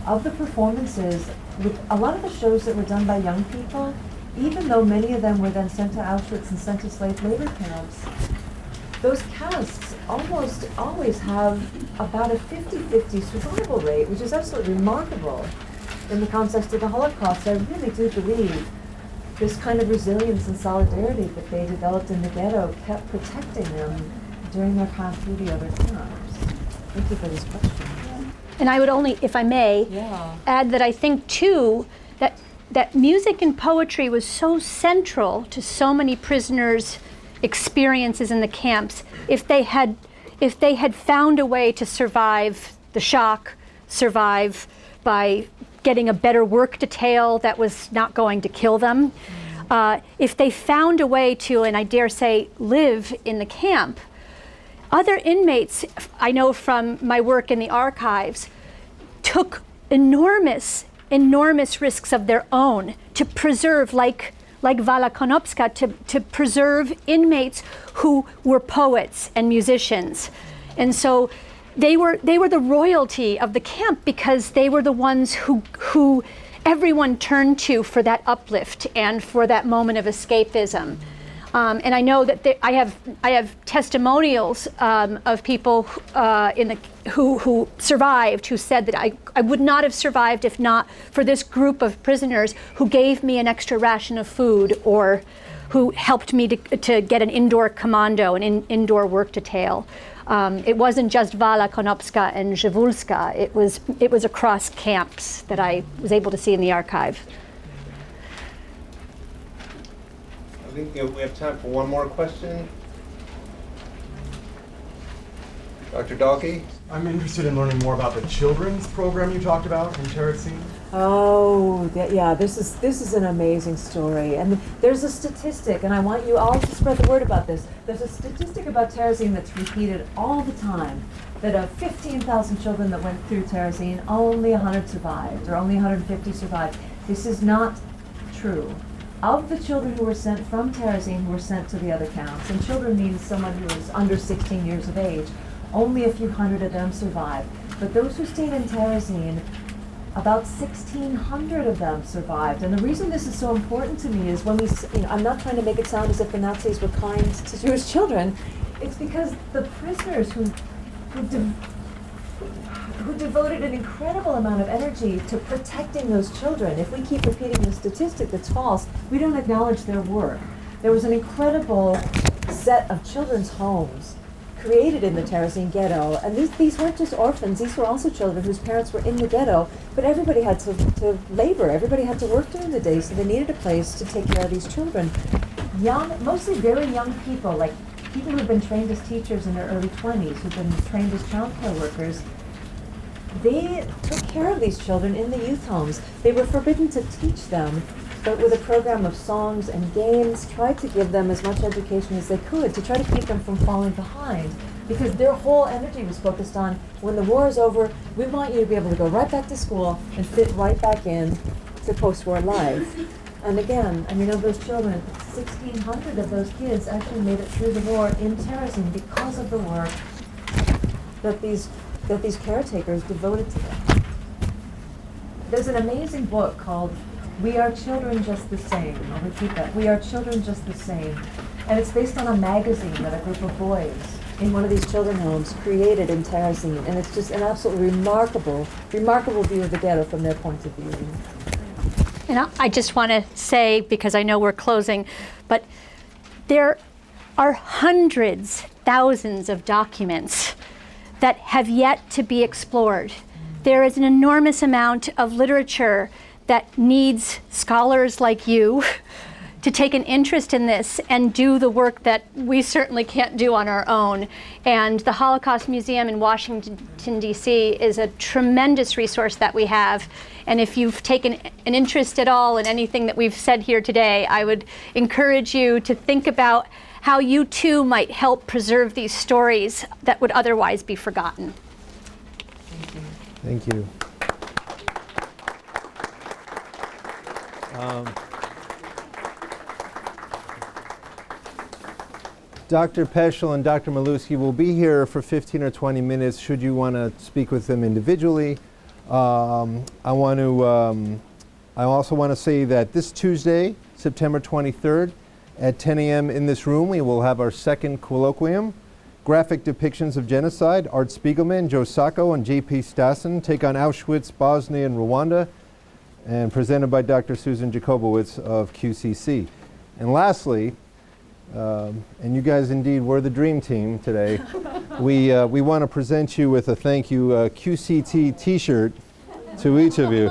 of the performances, with a lot of the shows that were done by young people, even though many of them were then sent to Auschwitz and sent to slave labor camps, those casts almost always have about a 50-50 survival rate, which is absolutely remarkable in the context of the Holocaust. I really do believe this kind of resilience and solidarity that they developed in the ghetto kept protecting them during their path through the other camps. Thank you for this question. And I would only, if I may, add that I think too that music and poetry was so central to so many prisoners' experiences in the camps. If they had found a way to survive the shock, survive by getting a better work detail that was not going to kill them, if they found a way to, and I dare say, live in the camp, other inmates, I know from my work in the archives, took enormous risks of their own to preserve, like Vala Konopska, to preserve inmates who were poets and musicians. And so they were the royalty of the camp because they were the ones who everyone turned to for that uplift and for that moment of escapism. And I know that I have testimonials of people who survived, who said that I would not have survived if not for this group of prisoners who gave me an extra ration of food or who helped me to get an indoor commando, an indoor work detail. It wasn't just Vala Konopska and Przewólska. It was across camps that I was able to see in the archive. I think we have time for one more question. Dr. Dalkey? I'm interested in learning more about the children's program you talked about in Terezin. Oh, yeah, this is an amazing story. And there's a statistic, and I want you all to spread the word about this. There's a statistic about Terezin that's repeated all the time, that of 15,000 children that went through Terezin, only 100 survived, or only 150 survived. This is not true. Of the children who were sent from Terezin who were sent to the other camps, and children means someone who is under 16 years of age, only a few hundred of them survived. But those who stayed in Terezin, about 1,600 of them survived. And the reason this is so important to me is when we, I'm not trying to make it sound as if the Nazis were kind to Jewish children. It's because the prisoners who devoted an incredible amount of energy to protecting those children. If we keep repeating the statistic that's false, we don't acknowledge their work. There was an incredible set of children's homes created in the Terezin ghetto, and these weren't just orphans, these were also children whose parents were in the ghetto, but everybody had to labor, everybody had to work during the day, so they needed a place to take care of these children. Young, mostly very young people, like people who've been trained as teachers in their early 20s, who've been trained as child care workers, they took care of these children in the youth homes. They were forbidden to teach them, but with a program of songs and games, tried to give them as much education as they could to try to keep them from falling behind. Because their whole energy was focused on, when the war is over, we want you to be able to go right back to school and fit right back in to post-war life. And again, I mean, of those children, 1,600 of those kids actually made it through the war in Terezin because of the work that these caretakers devoted to them. There's an amazing book called We Are Children Just the Same. I'll repeat that. We Are Children Just the Same. And it's based on a magazine that a group of boys in one of these children's homes created in Terezin. And it's just an absolutely remarkable view of the ghetto from their point of view. And I just want to say, because I know we're closing, but there are hundreds, thousands of documents that have yet to be explored. There is an enormous amount of literature that needs scholars like you to take an interest in this and do the work that we certainly can't do on our own. And the Holocaust Museum in Washington, D.C. is a tremendous resource that we have. And if you've taken an interest at all in anything that we've said here today, I would encourage you to think about how you too might help preserve these stories that would otherwise be forgotten. Thank you. Dr. Peschel and Dr. Milewski will be here for 15 or 20 minutes should you want to speak with them individually. I also want to say that this Tuesday, September 23rd, at 10 a.m. in this room, we will have our second colloquium, Graphic Depictions of Genocide. Art Spiegelman, Joe Sacco, and J.P. Stassen take on Auschwitz, Bosnia, and Rwanda, and presented by Dr. Susan Jacobowitz of QCC. And lastly, and you guys indeed were the dream team today, we want to present you with a thank you QCT T-shirt to each of you.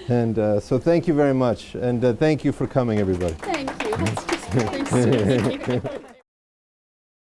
And so thank you very much, and thank you for coming, everybody. Thank you. Thanks, Susie.